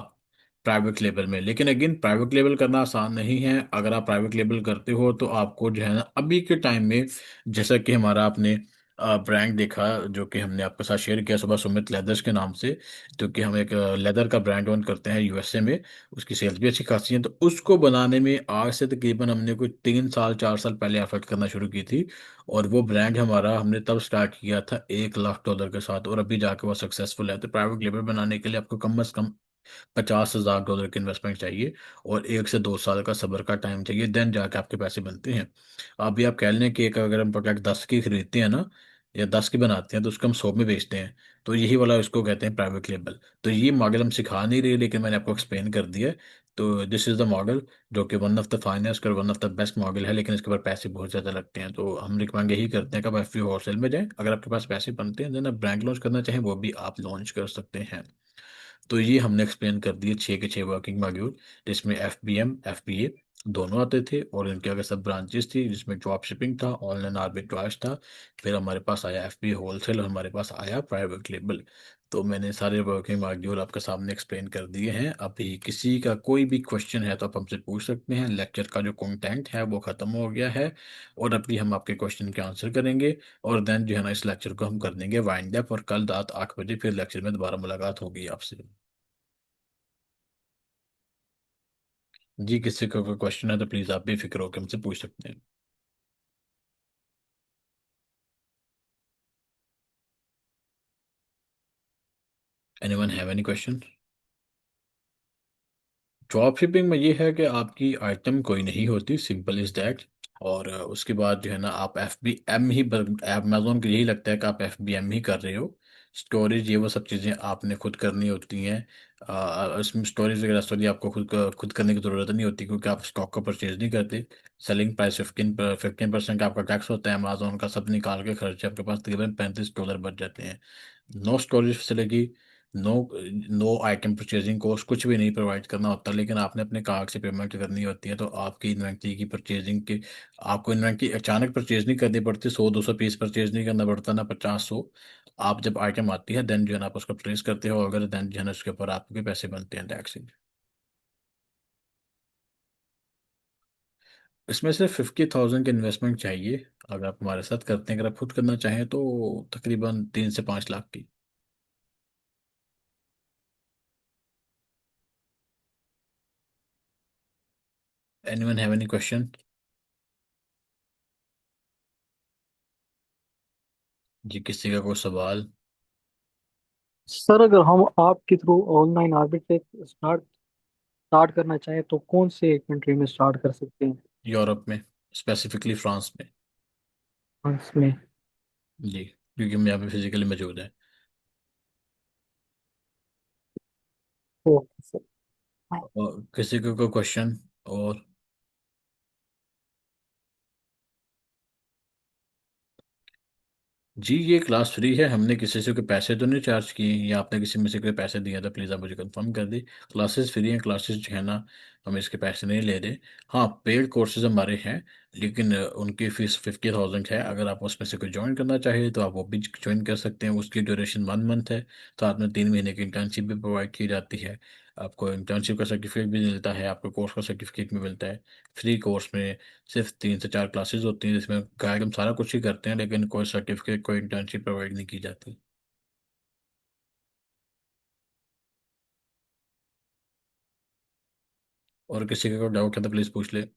प्राइवेट लेबल में। लेकिन अगेन प्राइवेट लेबल करना आसान नहीं है। अगर आप प्राइवेट लेबल करते हो तो आपको जो है ना अभी के टाइम में, जैसा कि हमारा आपने ब्रांड देखा जो कि हमने आपके साथ शेयर किया सुबह, सुमित लेदर्स के नाम से, जो कि हम एक लेदर का ब्रांड ओन करते हैं यूएसए में। उसकी सेल्स भी अच्छी खासी है। तो उसको बनाने में आज से तकरीबन हमने कोई 3 साल 4 साल पहले एफर्ट करना शुरू की थी, और वो ब्रांड हमारा हमने तब स्टार्ट किया था $1 लाख के साथ, और अभी जाके वो सक्सेसफुल है। तो प्राइवेट लेबल बनाने के लिए आपको कम से कम $50,000 की इन्वेस्टमेंट चाहिए, और 1 से 2 साल का सब्र का टाइम चाहिए, देन जाके आपके पैसे बनते हैं। अभी आप कह लें कि एक अगर हम प्रोडक्ट 10 की खरीदते हैं ना, या 10 की बनाते हैं, तो उसको हम 100 में बेचते हैं। तो यही वाला उसको कहते हैं प्राइवेट लेबल। तो ये मॉडल हम सिखा नहीं रहे, लेकिन मैंने आपको एक्सप्लेन कर दिया है। तो दिस इज़ द मॉडल, जो कि वन ऑफ द फाइनेस्ट और one of the best model है, लेकिन इसके ऊपर पैसे बहुत ज़्यादा लगते हैं। तो हम रिकमेंड यही करते हैं कि आप एफ होलसेल में जाएं। अगर आपके पास पैसे बनते हैं देन आप ब्रांड लॉन्च करना चाहें, वो भी आप लॉन्च कर सकते हैं। तो ये हमने एक्सप्लेन कर दिए 6 के 6 वर्किंग मॉड्यूल, जिसमें FBA दोनों आते थे, और इनके आगे सब ब्रांचेस थी, जिसमें ड्रॉप शिपिंग था, ऑनलाइन आर्बिट्राज था, फिर हमारे पास आया FBA होलसेल, और हमारे पास आया प्राइवेट लेबल। तो मैंने सारे वर्किंग मॉड्यूल आपके सामने एक्सप्लेन कर दिए हैं। अभी किसी का कोई भी क्वेश्चन है तो आप हमसे पूछ सकते हैं। लेक्चर का जो कंटेंट है वो ख़त्म हो गया है, और अभी हम आपके क्वेश्चन के आंसर करेंगे, और देन जो है ना इस लेक्चर को हम कर देंगे वाइंड अप, और कल रात 8 बजे फिर लेक्चर में दोबारा मुलाकात होगी आपसे। जी, किसी का कोई क्वेश्चन है तो प्लीज़ आप बेफिक्र होकर हमसे पूछ सकते हैं। Anyone have any question? Drop shipping में ये है कि आपकी आइटम कोई नहीं होती, सिंपल इज दैट। और उसके बाद जो है ना आप FBM ही, अमेजोन को यही लगता है कि आप FBM ही कर रहे हो। स्टोरेज ये वो सब चीज़ें आपने खुद करनी होती हैं। इसमें स्टोरेज वगैरह सॉरी आपको खुद करने की ज़रूरत नहीं होती, क्योंकि आप स्टॉक का परचेज नहीं करते। सेलिंग प्राइस 15% आपका टैक्स होता है, अमेजोन का सब निकाल के खर्चे आपके पास तकरीबन $35 बच जाते हैं। No storage facility, no no item purchasing cost, कुछ भी नहीं प्रोवाइड करना होता, लेकिन आपने अपने कार्ड से पेमेंट करनी होती है। तो आपकी इन्वेंट्री की परचेजिंग के, आपको इन्वेंट्री अचानक परचेज नहीं करनी पड़ती, 100-200 पीस परचेज नहीं करना पड़ता, ना 50-100। आप जब आइटम आती है देन जो है ना आप उसको प्लेस करते हो, अगर देन जो है ना उसके ऊपर आपके पैसे बनते हैं टैक्स से। इसमें सिर्फ 50,000 की इन्वेस्टमेंट चाहिए। अगर आप हमारे साथ करते हैं, अगर आप खुद करना चाहें तो तकरीबन 3 से 5 लाख की। Anyone have any question? जी, किसी का कोई सवाल? सर अगर हम आपके through online arbitrage start start करना चाहें तो कौन से कंट्री में स्टार्ट कर सकते हैं? यूरोप में, स्पेसिफिकली फ्रांस में। फ्रांस में? जी, क्योंकि हम यहाँ पे फिजिकली मौजूद है। Okay sir. और किसी को कोई क्वेश्चन? और जी, ये क्लास फ्री है, हमने किसी से कोई पैसे तो नहीं चार्ज किए, या आपने किसी में से कोई पैसे दिए तो प्लीज़ आप मुझे कंफर्म कर दी। क्लासेस फ्री हैं, क्लासेस जो है ना हम इसके पैसे नहीं ले रहे। हाँ, पेड कोर्सेज हमारे हैं, लेकिन उनकी फ़ीस 50,000 है। अगर आप उसमें से कोई ज्वाइन करना चाहिए तो आप वो भी ज्वाइन कर सकते हैं। उसकी ड्यूरेशन 1 मंथ है, साथ में 3 महीने की इंटर्नशिप भी प्रोवाइड की जाती है। आपको इंटर्नशिप का सर्टिफिकेट भी मिलता है, आपको कोर्स का सर्टिफिकेट भी मिलता है। फ्री कोर्स में सिर्फ 3 से 4 क्लासेस होती हैं, जिसमें गाइड हम सारा कुछ ही करते हैं, लेकिन कोई सर्टिफिकेट कोई इंटर्नशिप प्रोवाइड नहीं की जाती। और किसी का कोई डाउट है तो प्लीज़ पूछ ले।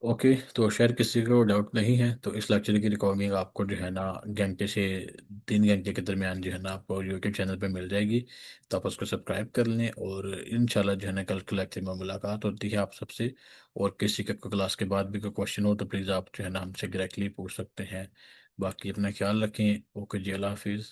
ओके, तो शायद किसी को डाउट नहीं है, तो इस लेक्चर की रिकॉर्डिंग आपको जो है ना घंटे से 3 घंटे के दरमियान जो है ना आपको यूट्यूब चैनल पे मिल जाएगी। तो आप उसको सब्सक्राइब कर लें, और इंशाल्लाह जो है ना कल के लेक्चर में मुलाकात होती है आप सबसे। और किसी का क्लास के बाद भी कोई क्वेश्चन हो तो प्लीज़ आप जो है ना हमसे डायरेक्टली पूछ सकते हैं। बाकी अपना ख्याल रखें। ओके जी, अल्लाह हाफिज़।